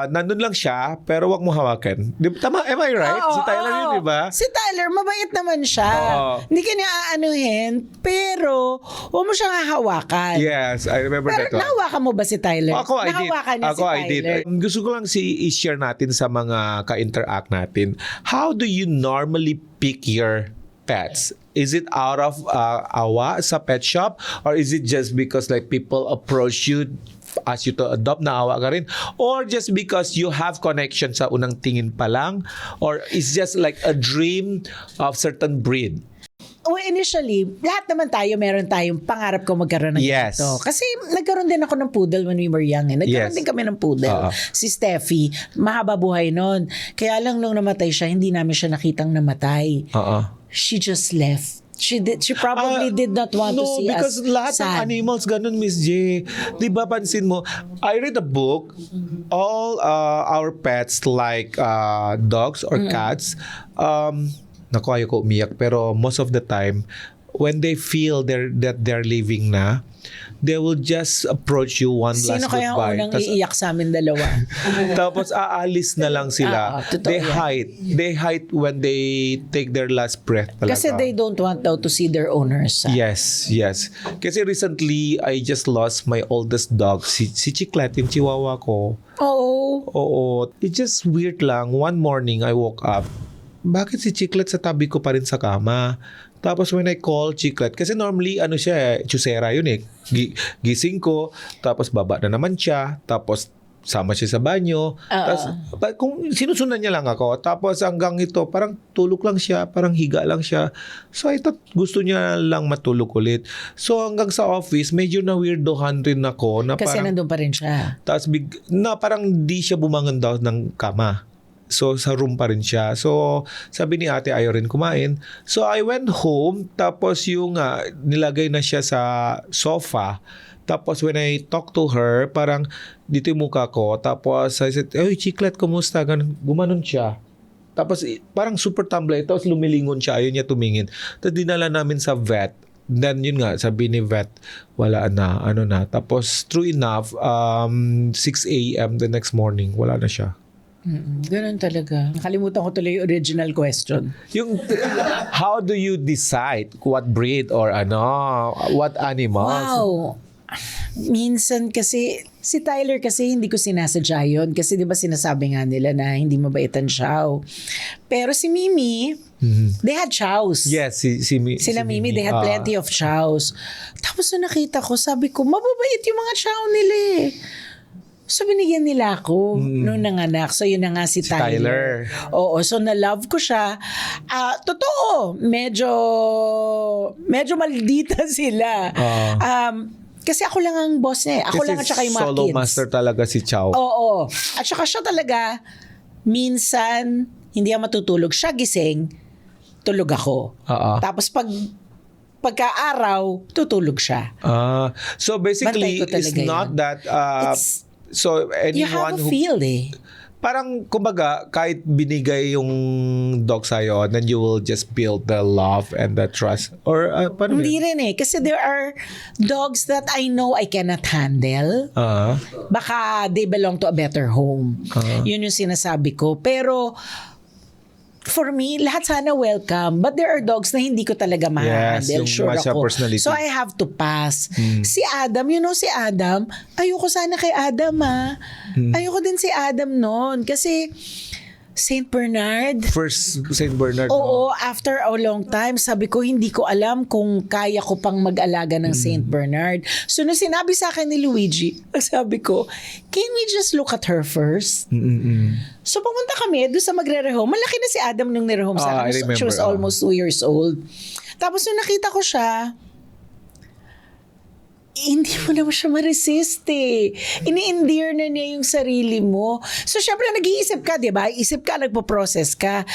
nandun lang siya pero wag mo hawakan. Tama, am I right? Oo, si Tyler oo. yun, di ba? Si Tyler, mabait naman siya. Oo. Hindi ka niya aanuhin, pero huwag mo siyang hahawakan. Yes, I remember Pero that one. nahawakan mo ba si Tyler? Ako, I did. Nahawakan niya Ako, si I did. Tyler. Gusto ko lang i-share natin sa mga ka-interact natin. How do you normally pick your pets? Is it out of awa sa pet shop? Or is it just because like people approach you, ask you to adopt, naawa ka rin? Or just because you have connection sa unang tingin pa lang? Or is just like a dream of certain breed? Well, initially, lahat naman tayo, meron tayong pangarap ko magkaroon ng Yes. ganito. Kasi nagkaroon din ako ng poodle when we were young. Nagkaroon Yes. din kami ng poodle. Oo. Si Steffi, mahaba buhay nun. Kaya lang nung namatay siya, hindi namin siya nakitang namatay. She just left. She probably did not want to see because us lahat ng sad. animals ganun, Miss J. Di ba pansin mo, I read a book, all our pets like dogs or cats, naku, ayoko umiyak, pero most of the time, when they feel that they're leaving na, they will just approach you one last Sino kaya ang goodbye. unang iiyak sa amin dalawa? Tapos aalis na lang sila. Totoo They yan. hide. They hide when they take their last breath talaga. Kasi they don't want daw to see their owners sad. Yes. Kasi recently, I just lost my oldest dog, si Chiclet, yung chihuahua ko. Oo. It's just weird lang. One morning, I woke up. Bakit si Chiclet sa tabi ko pa rin sa kama? Tapos when I call Chiclet, kasi normally, siya, chusera yun eh. Gising ko, tapos baba na naman siya, tapos sama siya sa banyo. Tapos, kung sinusundan niya lang ako, tapos hanggang ito, parang tulog lang siya, parang higa lang siya. So I thought gusto niya lang matulog ulit. So hanggang sa office, medyo na-weirdohan rin ako. Na Kasi parang, nandun pa rin siya. tapos parang di siya bumangon daw ng kama. So, sa room pa rin siya. So, sabi ni ate, ayaw rin kumain. So, I went home. Tapos yung nilagay na siya sa sofa. Tapos when I talk to her, parang dito yung mukha ko. Tapos I said, "Oy, Chiclet, kumusta?" Gumanon siya. Tapos parang super tumbler. Tapos lumilingon siya. Ayaw niya tumingin. Tapos dinala namin sa vet. Then yun nga, sabi ni vet, wala na, Tapos true enough, 6 a.m. the next morning, wala na siya. Ganun talaga. Nakalimutan ko tuloy yung original question. Yung how do you decide what breed or what animals? Wow! Minsan kasi, si Tyler kasi hindi ko sinasadya yun. Kasi di ba sinasabi nga nila na hindi mabaitan chow. Pero si Mimi, they had chows. Yes, Sila Mimi, they had plenty of chows. Tapos nung nakita ko, sabi ko, mababait yung mga chow nila eh. So, binigyan nila ako nung nanganak. So, yun na nga si Tyler. Oo, so na-love ko siya. Totoo, medyo maldita sila. Kasi ako lang ang boss niya. Ako lang at saka yung mga solo kids. master talaga si Chow. Oo. At saka siya talaga, minsan, hindi ako matutulog. Siya gising, tulog ako. Tapos pagka-araw, tutulog siya. So basically, Bantay ko it's talaga not yun. that... You have a feel eh. parang kumbaga kahit binigay yung dog sa'yo, then you will just build the love and the trust. Or paano Hindi yun? rin eh. Kasi there are dogs that I know I cannot handle. Baka they belong to a better home. Yun yung sinasabi ko. Pero for me, lahat sana welcome. But there are dogs na hindi ko talaga ma-handle. yung Sure masya ako. personality. So I have to pass. Si Adam, si Adam, ayoko sana kay Adam Ayoko din si Adam noon. Kasi Saint Bernard, First Saint Bernard. oo, after a long time, sabi ko, hindi ko alam kung kaya ko pang mag-alaga ng Saint Bernard. So, nung sinabi sa akin ni Luigi, sabi ko, can we just look at her first? So, pumunta kami doon sa magre-rehome. Malaki na si Adam nung nirehome sa I akin. She was remember, almost 2 years old. Tapos, nung nakita ko siya, hindi mo naman siya ma-resist eh. Ini-endear na niya yung sarili mo. So, syempre, nag-iisip ka, di ba? Isip ka, nagpo-process ka.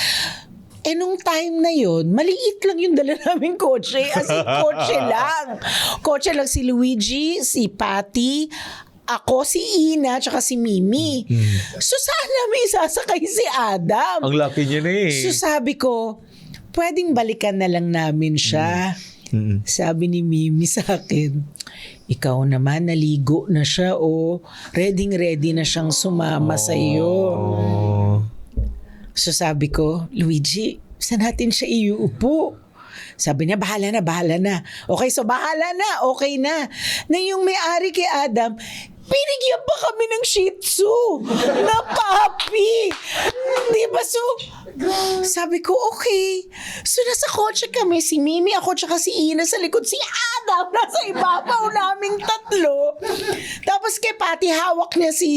Eh, nung time na yon, maliit lang yung dala naming kotse. As in, kotse lang. Kotse lang si Luigi, si Patty, ako, si Ina, tsaka si Mimi. So, sana may sasakay si Adam. Ang lucky niya na eh. So, sabi ko, pwedeng balikan na lang namin siya. Sabi ni Mimi sa akin, ikaw naman, naligo na siya ready na siyang sumama sa iyo. So sabi ko, Luigi, saan natin siya iuupo? Sabi niya, bahala na. Okay, so bahala na, okay na. Na yung may-ari kay Adam, binigyan pa kami ng Shih Tzu na puppy. Diba? So, sabi ko, okay. So, nasa kotse kami. Si Mimi, ako, tsaka si Ina sa likod. Si Adam, nasa ibabaw naming tatlo. Tapos kay Patty, hawak niya si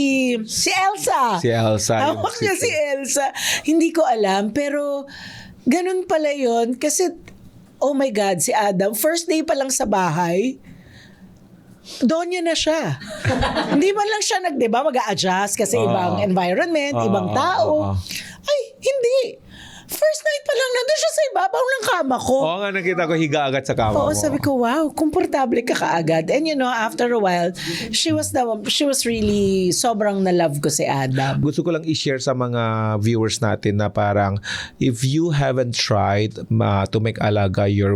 Elsa. Si Elsa. Hawak niya si Elsa. Hindi ko alam, pero ganun pala yun. Kasi, oh my God, si Adam, first day pa lang sa bahay, donya na siya. Hindi man lang siya diba, mag-a-adjust kasi ibang environment, ibang tao. Ay, hindi. First night pa lang, nandun siya sa ibabaw ng kama ko. Oo nga, nakita ko higa agad sa kama mo. Oo, sabi ko, wow, komportable ka kaagad. And after a while, she was really, sobrang na-love ko si Adam. Gusto ko lang i-share sa mga viewers natin na parang if you haven't tried to make alaga your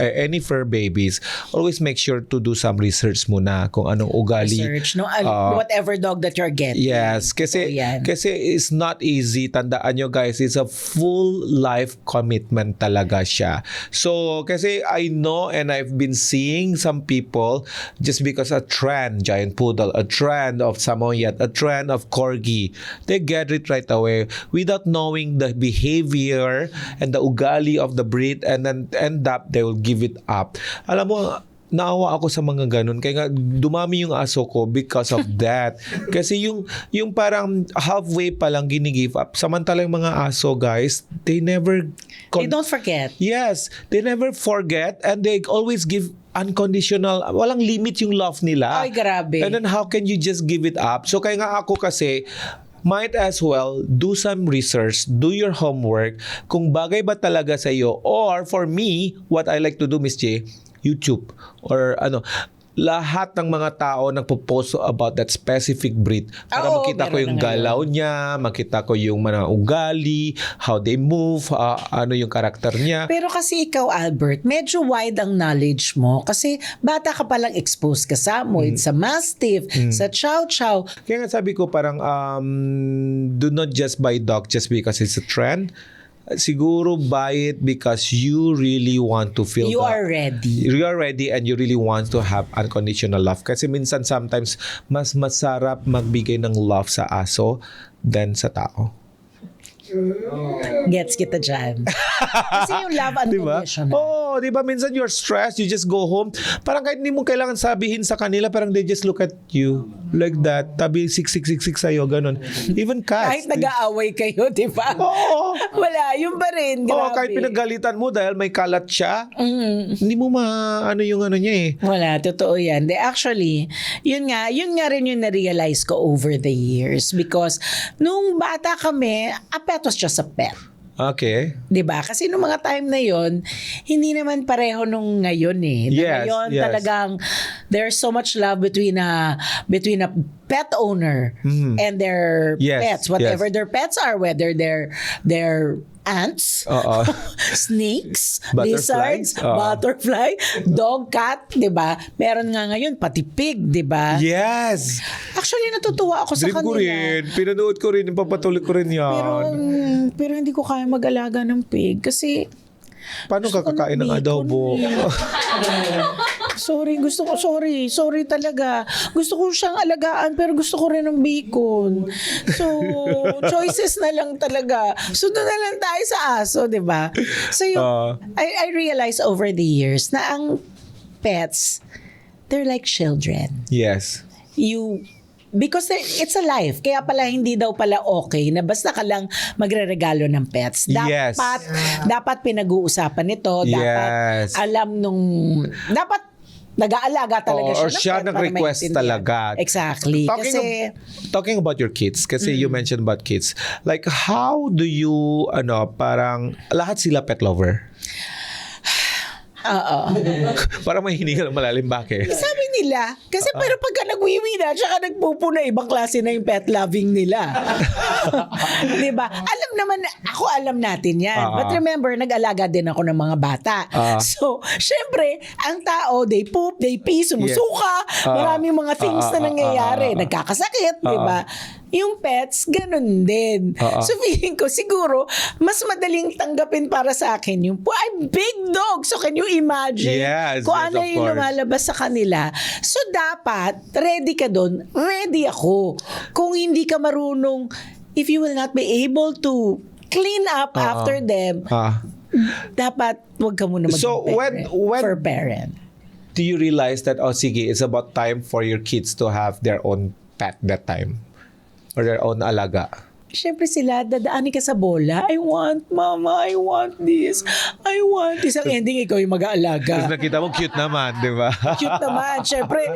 any fur babies, always make sure to do some research muna kung anong ugali. Research, whatever dog that you're getting. Yes, kasi it's not easy. Tandaan nyo guys, it's a full life commitment talaga siya. So, kasi I know and I've been seeing some people just because a trend, giant poodle, a trend of Samoyed, a trend of Corgi, they get it right away without knowing the behavior and the ugali of the breed, and then end up they will give it up. Alam mo, naawa ako sa mga ganun. Kaya nga, dumami yung aso ko because of that. Kasi yung parang halfway pa lang gini-give up. Samantala yung mga aso, guys, they never... They don't forget. Yes, they never forget and they always give unconditional, walang limit yung love nila. Ay, grabe. And then how can you just give it up? So kaya nga ako kasi, might as well do some research, do your homework, kung bagay ba talaga sa iyo. Or for me, what I like to do, Miss J, YouTube or lahat ng mga tao nagpo-post about that specific breed para makita ko yung galaw niya, makita ko yung mga ugali, how they move, ano yung karakter niya. Pero kasi ikaw, Albert, medyo wide ang knowledge mo kasi bata ka palang exposed ka sa Samoyed, sa Mastiff, sa Chow Chow. Kaya nga sabi ko parang do not just buy dog just because it's a trend. Siguro buy it because you really want to feel You are ready. You are ready and you really want to have unconditional love. Kasi minsan sometimes mas masarap magbigay ng love sa aso than sa tao. Gets kita dyan. Kasi yung love unconditional. Oo, di ba? Minsan you're stressed, you just go home. Parang kahit hindi mo kailangan sabihin sa kanila, parang they just look at you like that. Tabi, siksik sa'yo, ganun. Even cats. Kahit nag-aaway kayo, di ba? Oo. Wala, yun pa rin. Grabe. Oo, kahit pinagalitan mo dahil may kalat siya, hindi mo yung niya eh. Wala, totoo yan. Actually, yun nga rin yung na-realize ko over the years because nung bata kami, pet was just a pet. Okay. 'Di ba? Kasi nung mga time na 'yon, hindi naman pareho nung ngayon eh. Na Yes, ngayon yes. talagang there's so much love between a pet owner and their Yes, pets, whatever yes. their pets are, whether they're ants, Oo. snakes, Butterfly. lizards, Oo. butterfly, dog, cat, 'di ba? Meron nga ngayon pati pig, 'di ba? Yes. Actually natutuwa ako sa Dream ko kanila. rin. Pinanood ko rin. Papatuloy ko rin yan. Pero hindi ko kaya mag-alaga ng pig kasi Paano kakakain ng adobo? Sorry talaga. Gusto ko siyang alagaan pero gusto ko rin ng bacon. So, choices na lang talaga. So, doon na lang tayo sa aso, di ba? So, I realized over the years na ang pets, they're like children. Yes. Because it's a life. Kaya pala hindi daw pala okay na basta ka lang magreregalo ng pets. Yes. Dapat pinag-uusapan nito. Yes. Dapat dapat nag-aalaga talaga Or siya ng siya pet para nag-request maintindihan. talaga. Exactly. Talking about your kids, kasi you mentioned about kids, like how do you, parang lahat sila pet lover? Oo. Parang may hininga ng malalim, bakit? Sabi nila, kasi pero pagka nagwiwi na, tsaka nagpupuna, ibang klase na yung pet loving nila. Diba? Alam natin yan. But remember, nag-alaga din ako ng mga bata. So, syempre, ang tao, they poop, they pee, sumusuka, maraming mga things na nangyayari. Nagkakasakit, diba? Yung pets, ganun din. So feeling ko, siguro, mas madaling tanggapin para sa akin yung, I'm big dog. So can you imagine Yes, kung yes, ano of yung course. lumalabas sa kanila? So dapat, ready ka dun. Ready ako. Kung hindi ka marunong, if you will not be able to clean up after them, dapat wag ka muna maging So, when- for parent. Do you realize that, sige, it's about time for your kids to have their own pet that time? Or their own alaga? Siyempre sila, dadaanin ka sa bola. I want, mama, I want this. I want this. Ang ending, ikaw yung mag-aalaga. Tapos nakita mo, cute naman, di ba? Cute naman. Siyempre,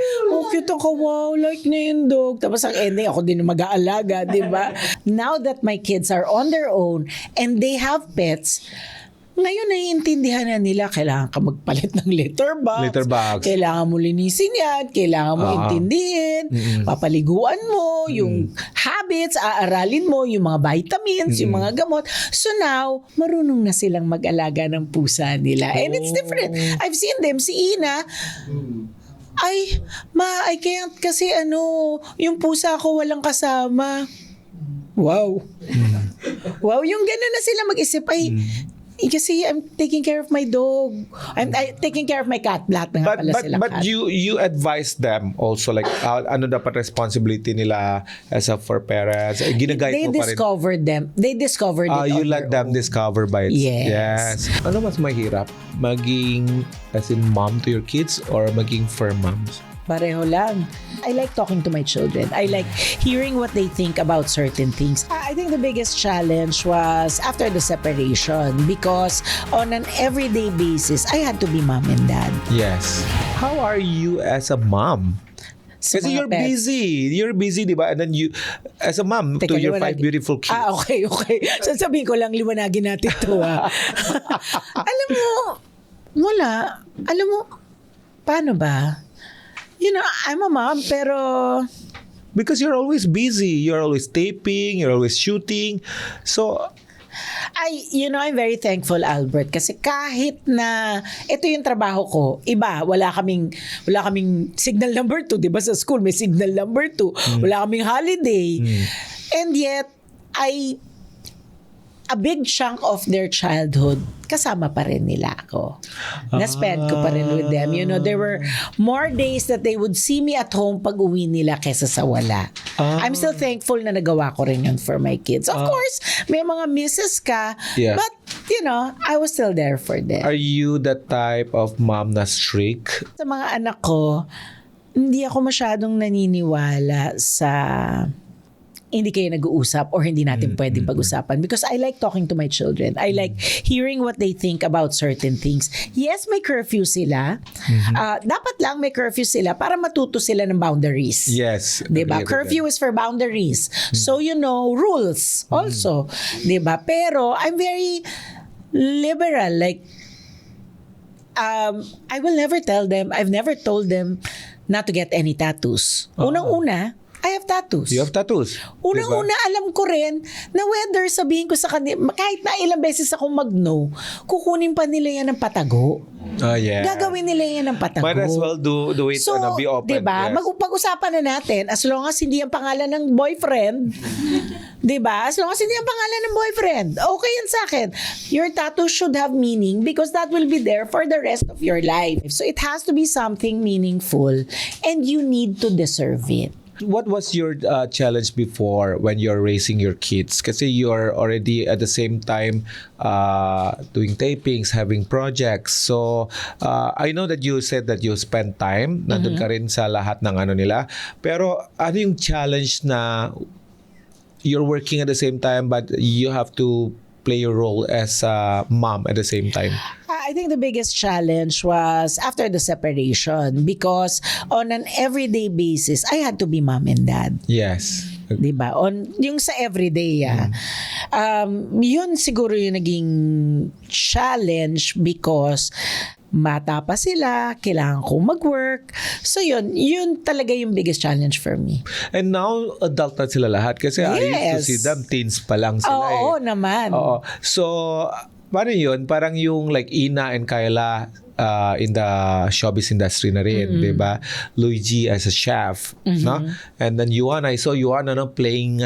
cute ako. Wow, like na yung dog. Tapos ang ending, ako din yung mag-aalaga, di ba? Now that my kids are on their own and they have pets, ngayon naiintindihan na nila, kailangan ka magpalit ng litter box. Kailangan mo linisin yan. Kailangan mo intindihin. Papaliguan mo. Yung habits, aaralin mo. Yung mga vitamins, yung mga gamot. So now, marunong na silang mag-alaga ng pusa nila. And it's different. I've seen them. Si Ina, I can't kasi yung pusa ko walang kasama. Wow. Wow, yung gano'n na sila mag-isip, kasi I'm taking care of my dog. I'm taking care of my cat. Lahat na nga pala sila But cat. you advise them also like ano dapat responsibility nila as for parents. Ginaguide mo pa rin. They discovered it You on let their them own. discover by it. Yes. Ano mas mahirap? Maging as in mom to your kids or maging fur moms? Pareho lang. I like talking to my children. I like hearing what they think about certain things. I think the biggest challenge was after the separation because on an everyday basis, I had to be mom and dad. Yes. How are you as a mom? Sa Kasi mga you're pets. busy. You're busy, di ba? And then you, as a mom, to your 5 beautiful kids. Okay. Sasabihin ko lang, liwanagin natin to Alam mo, wala. Alam mo, paano ba? I'm a mom, pero Because you're always busy. You're always taping. You're always shooting. So, I'm very thankful, Albert, kasi kahit na ito yung trabaho ko, iba, wala kaming signal number 2, 'di ba? Sa school may signal number 2. Wala kaming holiday. And yet a big chunk of their childhood, kasama pa rin nila ako. Na-spend ko pa rin with them. There were more days that they would see me at home pag uwi nila kesa sa wala. I'm still thankful na nagawa ko rin yun for my kids. Of course, may mga misses ka, Yeah. but, I was still there for them. are you the type of mom na strict? Sa mga anak ko, hindi ako masyadong naniniwala sa hindi kayo nag-uusap or hindi natin pwedeng pag-usapan because I like talking to my children. I like hearing what they think about certain things. Yes, may curfew sila. Dapat lang may curfew sila para matuto sila ng boundaries. Yes. Diba? agree with Curfew is for boundaries. So, rules also. Diba? Pero, I'm very liberal. Like, I will never tell them, I've never told them not to get any tattoos. Unang-una, I have tattoos. You have tattoos. Unang-una, alam ko rin na whether sabihin ko sa kanila, kahit na ilang beses akong mag-no, kukunin pa nila yan ng patago. Oh, yeah. Gagawin nila yan ng patago. Might as well do it, So, be open. diba? Yes. Pag-usapan na natin, as long as hindi ang pangalan ng boyfriend, diba? As long as hindi ang pangalan ng boyfriend, okay yan sa akin. Your tattoo should have meaning because that will be there for the rest of your life. So, it has to be something meaningful and you need to deserve it. What was your challenge before when you're raising your kids? Kasi you're already at the same time doing tapings, having projects. So, I know that you said that you spend time. Nandun ka rin sa lahat ng ano nila. Pero ano yung challenge na you're working at the same time but you have to play your role as a mom at the same time? I think the biggest challenge was after the separation because on an everyday basis, I had to be mom and dad. Yes. Diba? Yung sa everyday, yun siguro yung naging challenge because mata pa sila, kailangan kong mag-work. So yun talaga yung biggest challenge for me. And now, adult na sila lahat. Kasi I used to see them, teens pa lang sila Oo naman. Oo. So, paano yun? Parang yung like Ina and Kyla in the showbiz industry na rin, di ba? Luigi as a chef, no? And then Yuan, I saw Yuan playing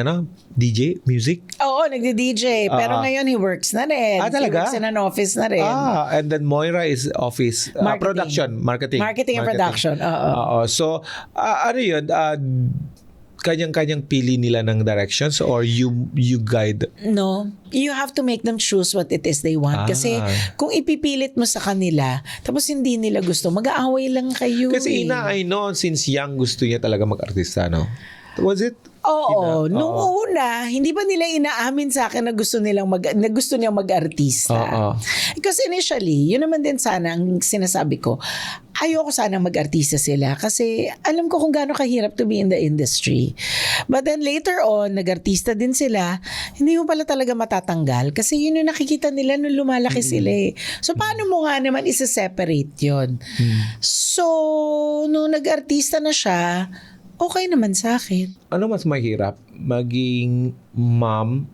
DJ, music. Oo, nagdi-DJ. Pero ngayon, he works na rin. Talaga? He works in an office na rin. And then Moira is office, production, marketing. Marketing and production, oo. Oo. So, ano yun? Kanyang-kanyang pili nila ng directions or you guide? No. You have to make them choose what it is they want. Kasi kung ipipilit mo sa kanila, tapos hindi nila gusto, mag-aaway lang kayo. Kasi Ina, I know, since young, gusto niya talaga mag-artista, no? Was it? Oo. Nung una, hindi pa nila inaamin sa akin na gusto nilang mag-artista. Because initially, yun naman din sana ang sinasabi ko, ayoko sanang mag-artista sila kasi alam ko kung gaano kahirap to be in the industry. But then later on, nag-artista din sila, hindi mo pala talaga matatanggal kasi yun yung nakikita nila nung lumalaki sila eh. So paano mo nga naman isa-separate yun? So, nung nag-artista na siya, okay naman sa akin. Ano mas mahirap? Maging mom,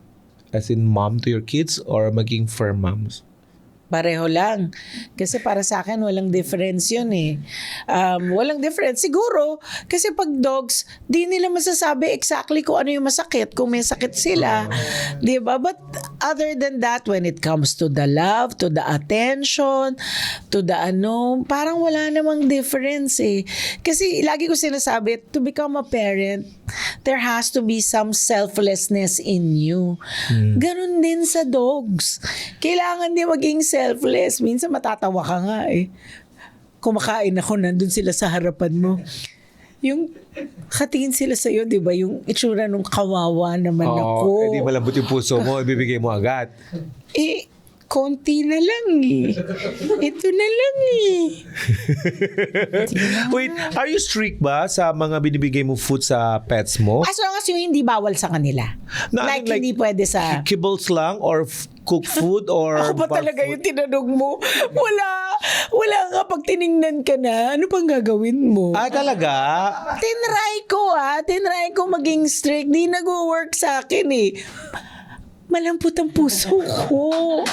as in mom to your kids, or maging firm moms? Pareho lang. Kasi para sa akin, walang difference yun eh. Walang difference. Siguro, kasi pag dogs, di nila masasabi exactly kung ano yung masakit, kung may sakit sila. Diba? But other than that, when it comes to the love, to the attention, to the parang wala namang difference eh. Kasi lagi ko sinasabi, to become a parent, there has to be some selflessness in you. Ganon din sa dogs. Kailangan din maging selfless. Minsan matatawa ka nga eh. Kumakain ako, nandun sila sa harapan mo. Yung katingin sila sa'yo, di ba? Yung itsura nung kawawa naman ako. Hindi malambot yung puso mo, ibibigay mo agad. Konti na lang eh. Ito na lang eh. Wait, are you strict ba sa mga binibigay mo food sa pets mo? As long as yung hindi bawal sa kanila. Like hindi pwede sa... Kibbles lang or cook food or Ako pa talaga yung tinanong mo. Wala nga pag tiningnan ka na. Ano pang gagawin mo? Talaga? Tinry ko maging strict. Di nag-work sa akin eh. Malambot ang puso ko.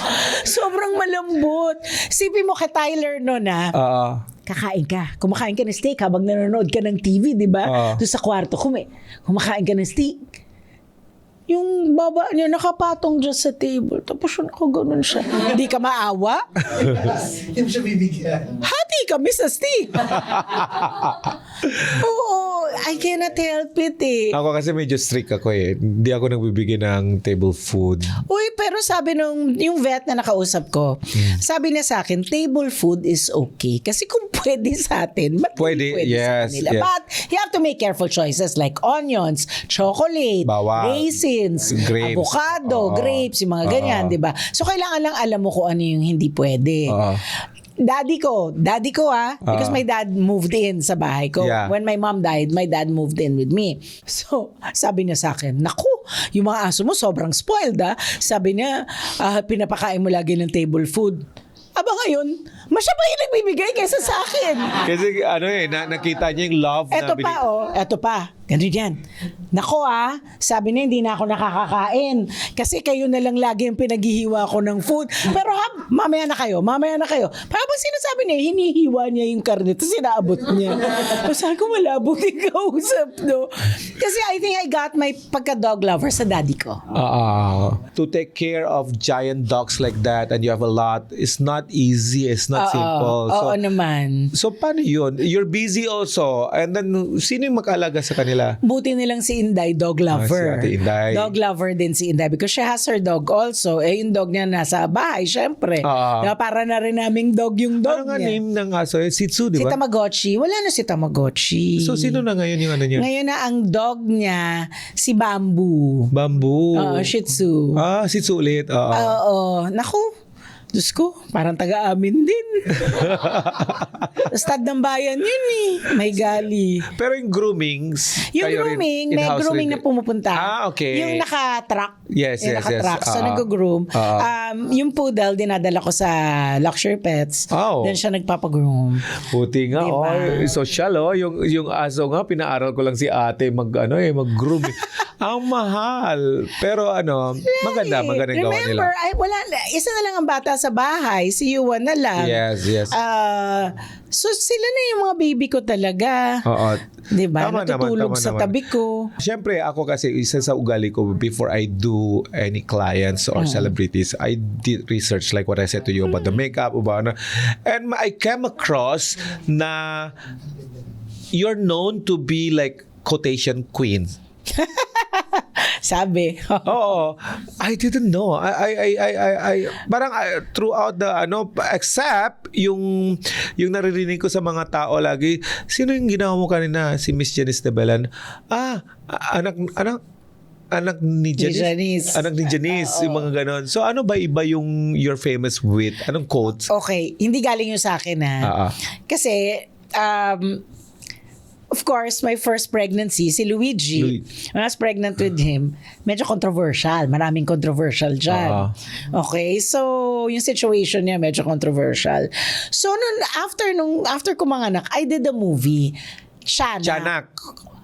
Sobrang malambot. Sipin mo kay Tyler noon kakain ka. Kumakain ka ng steak habang nanonood ka ng TV, di ba? Doon sa kwarto, kumakain ka ng steak. Yung baba niya nakapatong dyan sa table. Tapos yun ako ganun siya. Hindi ka maawa? Hindi siya bibigyan. Hati kami sa steak. Oo. I cannot help it eh. Ako kasi medyo strict ako eh. Hindi ako nagbibigay ng table food. Uy, pero sabi nung yung vet na nakausap ko, sabi niya sa akin, table food is okay. Kasi kung pwede sa atin, ba't Pwede, hindi pwede sa yes, kanila? yes. But you have to make careful choices like onions, chocolate, Bawal. raisins, Grapes. avocado, Oo. grapes, yung mga ganyan, Oo. di ba? So kailangan lang alam mo kung ano yung hindi pwede. Oo. Daddy ko because my dad moved in sa bahay ko. Yeah. When my mom died, my dad moved in with me. So, sabi niya sa akin, naku, yung mga aso mo sobrang spoiled Sabi niya, pinapakain mo lagi ng table food. Aba ngayon, mas siya pa yung nagbibigay kaysa sa akin. Kasi nakita niya yung love Eto na eto pa. Ganun yan. Nako sabi niya hindi na ako nakakakain. Kasi kayo na lang lagi yung pinaghihiwa ko ng food. Pero mamaya na kayo. Parang sinasabi niya, hinihiwa niya yung karne, tapos sinaabot niya. So sabi ko, malabo din kausap, no? Kasi I think I got my pagka-dog lover sa daddy ko. To take care of giant dogs like that and you have a lot, it's not easy, it's not simple. Oo naman. So paano yun? You're busy also. And then, sino yung mag-alaga sa kanila? Buti nilang si Inday, dog lover. Si Ate Inday. Dog lover din si Inday because she has her dog also. Yung dog niya nasa bahay, syempre. Diba, para na rin naming dog yung dog Ano nga niya. name ng aso? Shih Tzu, di Si ba? Tamagotchi. Wala na si Tamagotchi. So, sino na ngayon yung ano niya? Ngayon na ang dog niya, si Bamboo. Bamboo. Shih Tzu. Shih Tzu ulit. Oo. Naku. Diyos ko, parang taga-amin din. Stad ng bayan yun eh. May gali. Pero yung groomings, Yung kayo rin, grooming, may in-house grooming rin. na pumupunta. Okay. Yung naka-truck. Yes, yung yes, naka-truck. yes. So, nag-groom. Yung poodle, dinadala ko sa Luxury Pets. Oh. Then siya nagpapagroom. Puti nga, Diba? social yung aso nga, pinaaral ko lang si ate mag-groom. Ang mahal. Pero maganda gawa Remember, nila. isa na lang ang bata sa bahay. Si Yuan na lang. Yes. So, sila na yung mga baby ko talaga. Oo. Diba? Tama Natutulog naman, sa tama tabi ko. Siyempre, ako kasi isa sa ugali ko before I do any clients or celebrities, I did research like what I said to you about the makeup, and I came across na you're known to be like quotation queen. Sabi. Oo. I didn't know. I parang throughout the except yung naririnig ko sa mga tao lagi, sino yung ginawa mo kanina? Si Miss Janice de Belen. Anak ni Janice. Anak ni Janice, yung mga ganon. So ano ba iba yung you're famous with? Anong quotes? Okay, hindi galing yun sa akin Kasi, of course, my first pregnancy, si Luigi. When I was pregnant with him, medyo controversial. Maraming controversial dyan. Okay, so yung situation niya medyo controversial. So, after ko manganak, I did a movie. Tiyanak.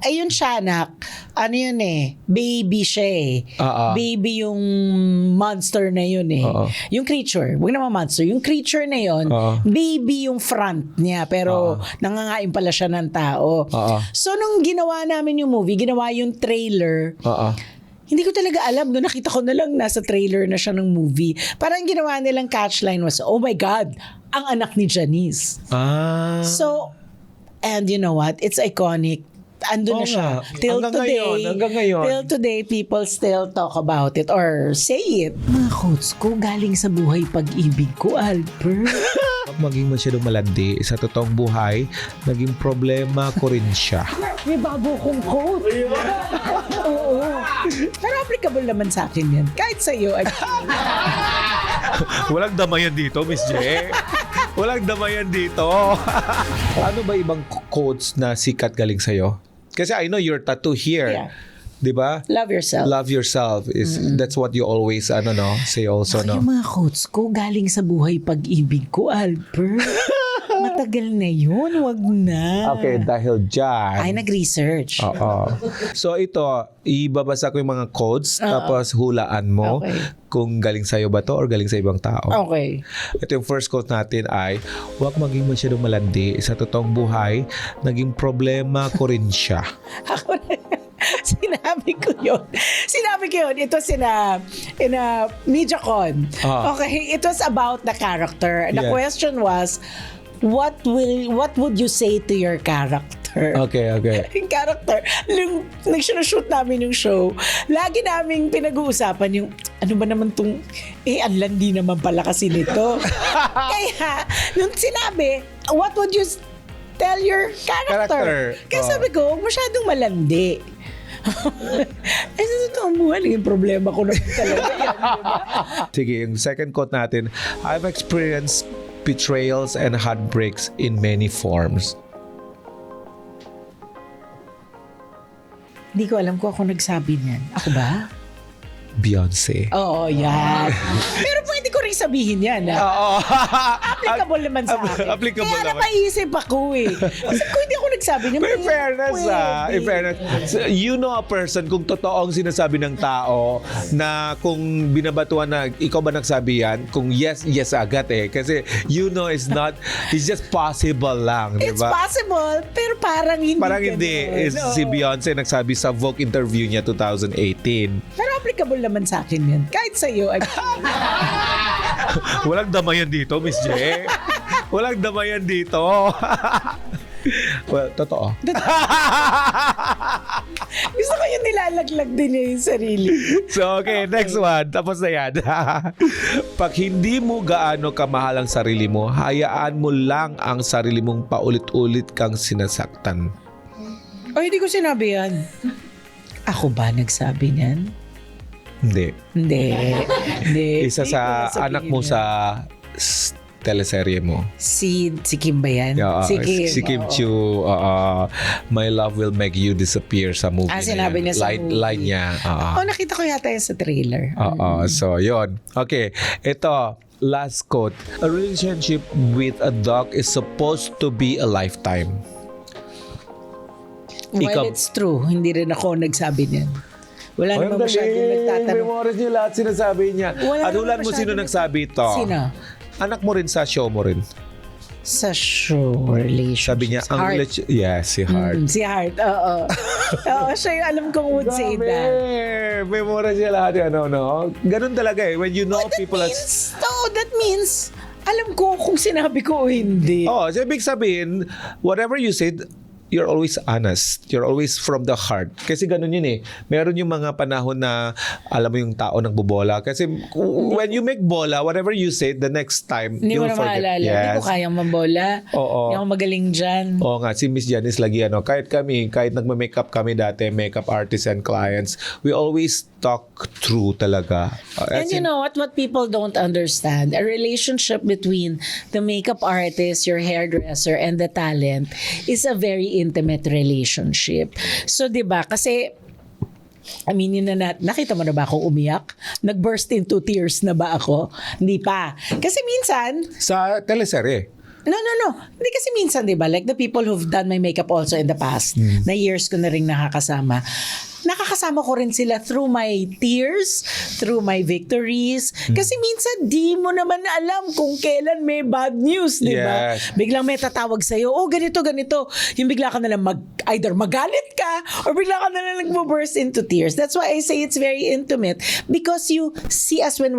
Yung Tiyanak, baby siya Baby yung monster na yun Yung creature, wag naman monster, yung creature na yun, baby yung front niya, pero nangangain pala siya ng tao. So, nung ginawa namin yung movie, ginawa yung trailer, hindi ko talaga alam. Noong nakita ko na lang, nasa trailer na siya ng movie. Parang ginawa nilang catchline was, oh my God, ang anak ni Janice. So, and you know what? It's iconic. Andun na siya. Hanggang ngayon. Till today, people still talk about it or say it. Mga quotes ko galing sa buhay pag-ibig ko, Albert. Maging masyadong malandi sa totoong buhay, naging problema ko rin siya. May bago kong quote. Oo. Pero applicable naman sa akin yan. Kahit sa iyo. Walang damayan dito, Miss J. Walang damayan dito. Ano ba ibang quotes na sikat galing sa'yo? Kasi I know your tattoo here. Yeah. Diba? Love yourself. Love yourself is that's what you always say also, no? Yung mga quotes ko galing sa buhay pag-ibig ko, Albert. Matagal na yun, wag na. Okay, dahil dyan. Ay, nag-research. Oo. So ito, ibabasa ko yung mga codes tapos hulaan mo kung galing sa'yo ba to or galing sa ibang tao. Okay. Ito yung first quote natin ay, huwag maging masyadong malandi. Sa totoong buhay, naging problema ko rin siya. Ako na. Sinabi ko yun. Ito in a MediaCon. Okay, it was about the character. The question was, what would you say to your character? character. Okay. Yung character, nung nag-shoot namin yung show, lagi naming pinag-uusapan yung, ano ba naman tong, ang landi naman pala kasi nito. Kaya, nung sinabi, what would you tell your character? Kaya sabi ko, huwag masyadong malandi. Sa totoong buhay, yung problema ko naman talaga yan, diba? Sige, yung second quote natin, I've experienced betrayals and heartbreaks in many forms. Hindi ko alam kung ako nagsabi niyan. Ako ba? Beyonce. Oo, yan. Pero pwede ko rin sabihin yan. Oo. Applicable naman sa akin. Applicable Kaya naman. napaisip ako eh. Kasi kung hindi ako nagsabi niyan, But in fairness, pwede. in fairness, you know a person kung totoong sinasabi ng tao na kung binabatuan na ikaw ba nagsabi yan, kung yes agad eh. Kasi you know it's just possible lang, di It's ba? possible, pero parang hindi. Parang hindi. ganun. Si Beyonce nagsabi sa Vogue interview niya 2018. Pero applicable naman sa akin yan. Kahit sa'yo. Walang damayan dito, Miss J. Walang damayan dito. Well, totoo. Gusto ko yung nilalaglag din niya yung sarili. So, okay, next one. Tapos na yan. Pag hindi mo gaano kamahal ang sarili mo, hayaan mo lang ang sarili mong paulit-ulit kang sinasaktan. O, hindi ko sinabi yan. Ako ba nagsabi niyan? Hindi. Hindi. Isa Hindi sa ko sabihin anak mo yan. sa teleserye mo. Si Kim ba yan? Yeah, si Kim oo. Chiu, My Love Will Make You Disappear sa movie. Sinabi na yan. niya sa movie. Line niya. Nakita ko yata yan sa trailer. So, yon. Okay. Ito, last quote. A relationship with a dog is supposed to be a lifetime. Well, Ikaw- it's true. Hindi rin ako nagsabi niyan. Wala namang masyadong nagtatanong. Memories niyo lahat sinasabi niya. Wala At hulaan namang mo sino masyadong nagsabi ito. Sino? Anak mo rin sa show mo rin. Sa show relationship. Sabi niya, ang Heart. si Heart. Si Heart, oo. Oo, siya yung alam kong would say that. Memories niya lahat yan, no? Ganun talaga eh. When you know people as... That means, alam ko kung sinabi ko o hindi. Oh, so ibig sabihin, whatever you said, you're always honest. You're always from the heart. Kasi ganun yun eh. Meron yung mga panahon na alam mo yung tao nagbobola. Kasi when you make bola, whatever you say, the next time, Hindi mo you'll na forget. maalala. Hindi ko kayang mambola. Oo. Hindi ako magaling dyan. Oo nga, si Miss Janice lagi kahit nagma-makeup kami dati, makeup artists and clients, we always talk true talaga. And you know what people don't understand, a relationship between the makeup artist, your hairdresser, and the talent is a very intimate relationship. So, di ba? Kasi, aminin na nakita mo na ba ako umiyak? Nag-burst into tears na ba ako? Hindi pa. Kasi minsan, Sa teleserye. No. Hindi kasi minsan, di ba? Like the people who've done my makeup also in the past, na years ko na rin nakakasama ko rin sila through my tears, through my victories. Kasi minsan, di mo naman alam kung kailan may bad news, di ba? Yes. Biglang may tatawag sa'yo, ganito. Yung bigla ka na lang either magalit ka or bigla ka na lang nag-burst into tears. That's why I say it's very intimate because you see us when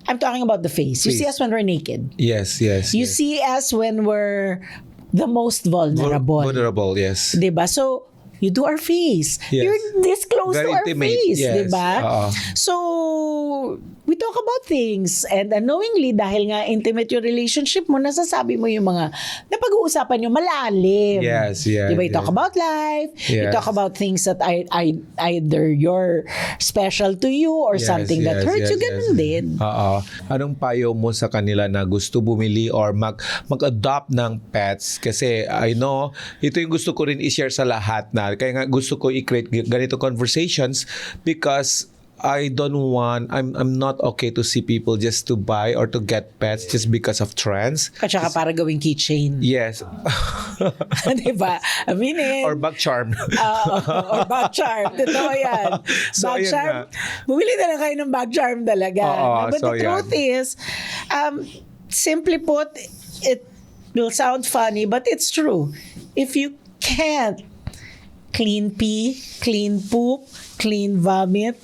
I'm talking about the face. You see us when we're naked. Yes. You see us when we're the most vulnerable. Vulnerable, yes. Diba? So, you do our face. Yes. You're this close Very to our intimate, face. yes. Diba? Oo. So, we talk about things. And unknowingly, dahil nga intimate yung relationship mo, nasasabi mo yung mga napag-uusapan nyo malalim. Yes. Diba? You talk yes. about life. You Yes. talk about things that either you're special to you or something that hurts you. Ganun din. Oo. Anong payo mo sa kanila na gusto bumili or mag-adopt ng pets? Kasi I know, ito yung gusto ko rin i-share sa lahat na kaya nga gusto ko i-create ganito conversations because I'm not okay to see people just to buy or to get pets just because of trends. At saka para gawing keychain. Yes. Diba? Aminin. Or bag charm. Or bag charm. Totoo yan. So, Bag ayan charm. nga. Bumili na lang kayo ng bag charm talaga. Oo, But so the yan. truth is, simply put, it will sound funny, but it's true. If you can't clean pee, clean poop, clean vomit,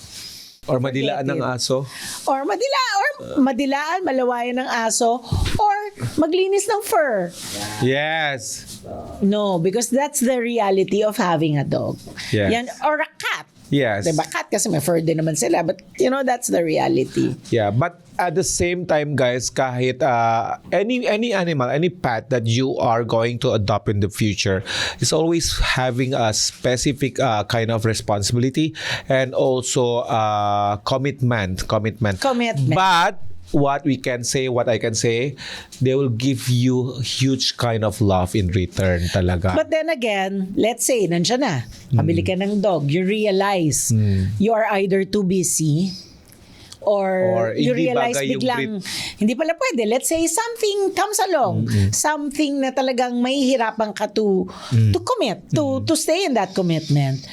Or madilaan ng aso. or madilaan, malawayan ng aso, or maglinis ng fur. Yes. No, because that's the reality of having a dog. Yes. Yan, or a cat. Yes. Diba? Cat kasi may fur din naman sila. But, that's the reality. Yeah, but at the same time, guys, kahit any animal, any pet that you are going to adopt in the future is always having a specific kind of responsibility and also commitment. Commitment. But what I can say, they will give you huge kind of love in return talaga. But then again, let's say, nandiyan na. Pabili ka ng dog. You realize you are either too busy or you hindi realize bagay yung biglang hindi pala pwede. Let's say something comes along. Something na talagang mahihirapan ka to commit, to stay in that commitment.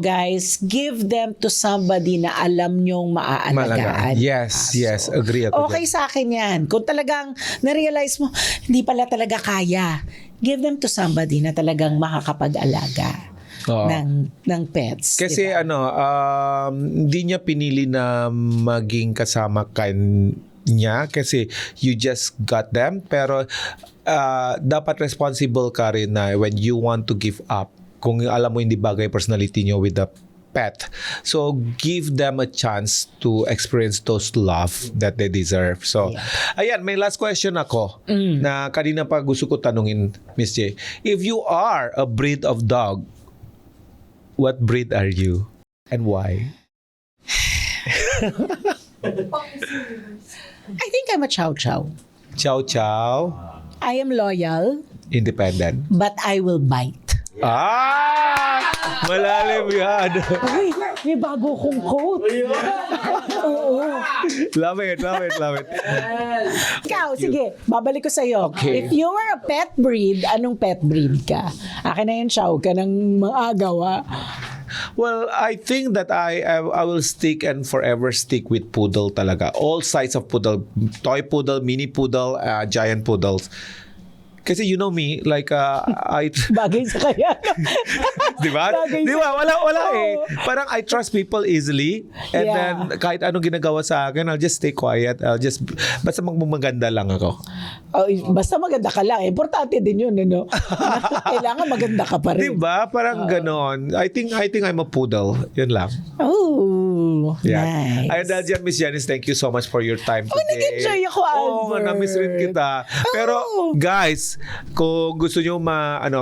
Guys, give them to somebody na alam nyong maaalagaan. Yes, yes, agree ako Okay dyan. sa akin yan. Kung talagang na-realize mo, hindi pala talaga kaya, give them to somebody na talagang makakapag-alaga Oo. ng pets. Kasi diba? hindi niya pinili na maging kasama niya kasi you just got them, pero dapat responsible ka rin na when you want to give up, kung alam mo hindi bagay personality niyo with the pet. So, give them a chance to experience those love that they deserve. So, ayan, may last question ako na kanina pa gusto ko tanungin, Miss J. If you are a breed of dog, what breed are you and why? I think I'm a chow chow. Chow chow, I am loyal, independent. but I will bite. Malalim yan. Uy, may bago kong quote. Oo. Love it. Ikaw, sige, babalik ko sa'yo. Okay. If you were a pet breed, anong pet breed ka? Akin na yun, chow ka ng mga agaw, Well, I think that I will stick and forever stick with poodle talaga. All sizes of poodle. Toy poodle, mini poodle, giant poodles. Kasi you know me, like, I... Bagay sa kaya. Di ba? Bagay Di ba? Wala eh. Oo. Parang I trust people easily. And Yeah. then, kahit anong ginagawa sa akin, I'll just stay quiet. Basta magmaganda lang ako. Basta maganda ka lang. Importante din yun, ano? Kailangan maganda ka pa Di rin. ba? Parang ganon. I think I'm a poodle. Yun lang. Oh, Yeah. nice. Ayun, dahil dyan, Miss Janice, thank you so much for your time today. nag-enjoy ako, Oo, Albert. na-miss rin kita. Pero, Oo. guys, kung gusto nyo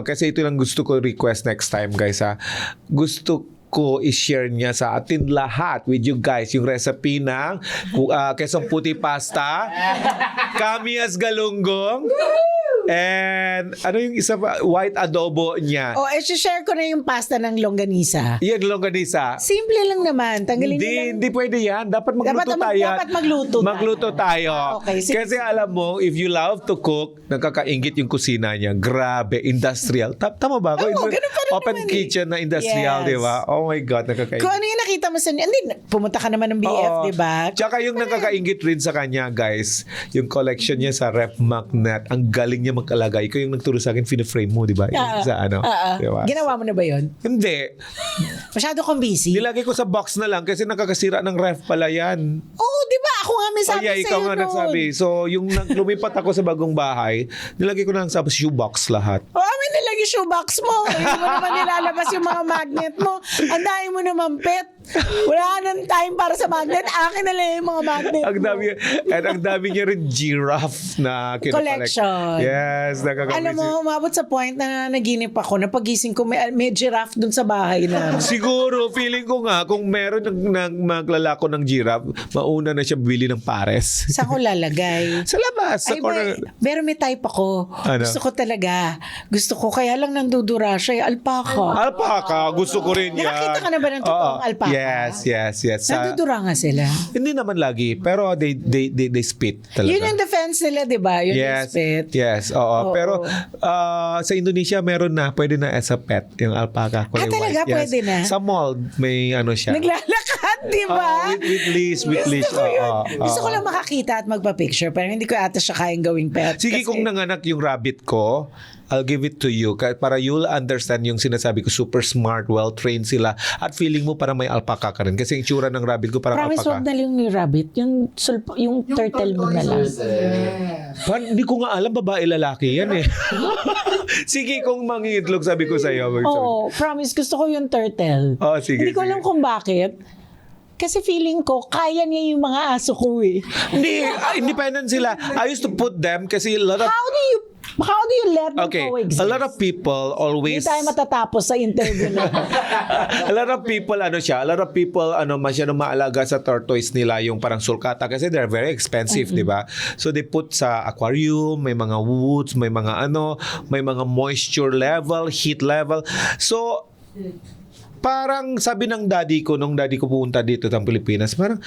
kasi ito lang gusto ko request next time, guys, ha. Gusto ko i-share niya sa atin lahat with you guys yung recipe ng Quezon Puti Pasta, Kamias Galunggong, and ano yung isa pa, white adobo niya. share ko na yung pasta ng longganisa. Yan, longganisa. Simple lang naman. Tanggalin mo lang. Hindi pwede yan. Dapat magluto tayo. Dapat magluto tayo. Magluto tayo. Okay, sige. Kasi alam mo, if you love to cook, nakakaingit yung kusina niya. Grabe, industrial. Tama ba ako? Oo, ganun pa rin Open naman kitchen na industrial, Yes. di ba? Oh my God, nakakaingit. Kung ano yung nakita mo sa hindi, pumunta ka naman ng BF, Oo. di ba? Tsaka yung nakakaingit rin sa kanya, guys, yung collection niya sa ref magnet, ang galing niya mag-alaga. Ikaw yung nagturo sa akin, frame mo, di ba? Yung sa ano, di ba? Ginawa mo na ba yun? Hindi. Masyado kang busy? Nilagay ko sa box na lang kasi nakakasira ng ref pala yan. Oo, di ba? Ako nga may sabi sa'yo ikaw nga nun. nagsabi. So, yung lumipat ako sa bagong bahay, nilagay ko na lang sa shoebox lahat. May nilagay shoebox mo. Hindi mo naman nilalabas yung mga magnet mo. Ang dami mo naman, pet. Wala nang time para sa magnet. Akin na lang yung mga magnet Ang dami, and ang dami niya rin giraffe na kinokollect. Collection. Yes, nakakamiss. Alam mo, umabot sa point na naginip ako, na pagising ko, may giraffe dun sa bahay na. Siguro, feeling ko nga, kung meron maglalako ng giraffe, mauna na siya bili ng pares. Saan ko lalagay? Sa labas, sa Ay, corner. pero may type ako. Ano? Gusto ko talaga. Gusto ko, kaya lang nandudura siya, alpaca. Alpaca, gusto ko rin yan. Nakakita ka na ba ng totoong Oo. alpaca? Yes. Nandudura nga sila. Hindi naman lagi, pero they spit talaga. Yun yung defense nila, di ba? Yun yung spit. Yes, oo. Oo. Pero sa Indonesia meron na, pwede na as a pet yung alpaca. kulay talaga? white. Yes. Pwede na? Sa mall may ano siya. Naglalakad Di ba? With leash. Gusto ko lang makakita at magpa-picture pero hindi ko ata siya kayang gawing pet. Sige, kasi- kung nanganak yung rabbit ko, I'll give it to you para you'll understand yung sinasabi ko, super smart, well-trained sila, at feeling mo parang may alpaca ka rin. Kasi yung tsura ng rabbit ko parang Promise, alpaca. wag na lang yung rabbit. Yung turtle mo na lang. Hindi ko nga alam, babae lalaki yan eh. Sige, kung mangitlog, sabi ko sa'yo. Oo, promise. Gusto ko yung turtle. Oh, sige, Hindi ko sige. alam kung bakit. Kasi feeling ko, kaya niya yung mga aso ko eh. Hindi, independent sila. I used to put them kasi a lot of... How do you let them Okay, coexist? a lot of people Hindi always... tayo matatapos sa interview na. a lot of people masyadong maalaga sa tortoise nila yung parang sulcata kasi they're very expensive, di ba? So they put sa aquarium, may mga woods, may mga may mga moisture level, heat level. So parang sabi ng daddy ko, nung daddy ko pumunta dito sa Pilipinas, parang,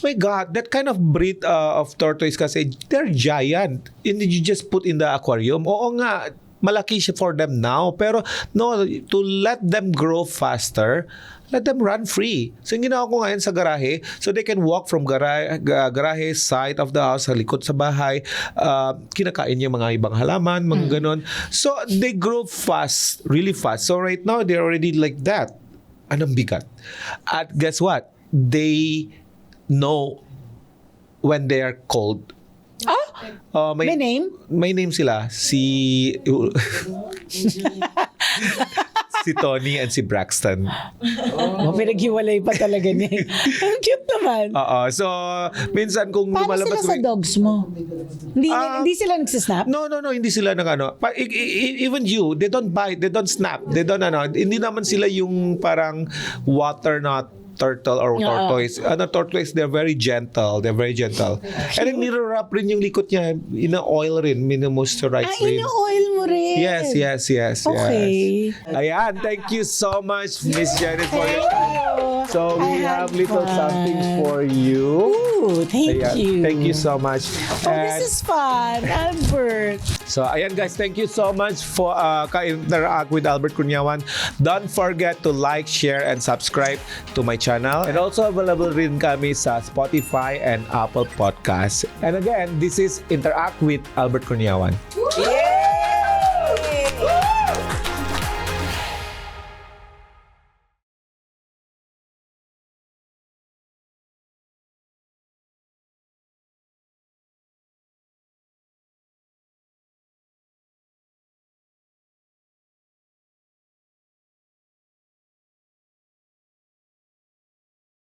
my God, that kind of breed of tortoise kasi, they're giant. And you just put in the aquarium. Oo nga, malaki siya for them now. Pero, no, to let them grow faster, let them run free. So, yung ginawa ko ngayon sa garahe, so they can walk from garahe, side of the house, sa likod sa bahay, kinakain yung mga ibang halaman, mga ganon. So, they grow fast, really fast. So, right now, they're already like that. Anong bigat? At guess what? They know when they are cold. May name? May name sila. Si Tony and si Braxton. Pinaghiwalay pa talaga niya. Ang cute naman. So, minsan kung Paano lumalabas... sila sa dogs mo? Hindi sila nagsisnap? No, hindi sila even you, they don't bite, they don't snap, they don't hindi naman sila yung parang water not turtle or tortoise. Tortoise, they're very gentle. And then nirarap rin yung likod niya, ina-oil rin, ina-moisturize rin. Ina-oil mo rin. Yes. Okay. Ayan, thank you so much, Miss Janet, for your time. So, we have little something for you. Ooh, thank Ayan, you. thank you so much. Oh, this is fun, Albert. So, ayan guys, thank you so much for ka-interact with Albert Cunyawan. Don't forget to like, share, and subscribe to my channel. And also available rin kami sa Spotify and Apple Podcasts. And again, this is Interact with Albert Cunyawan. Yeah.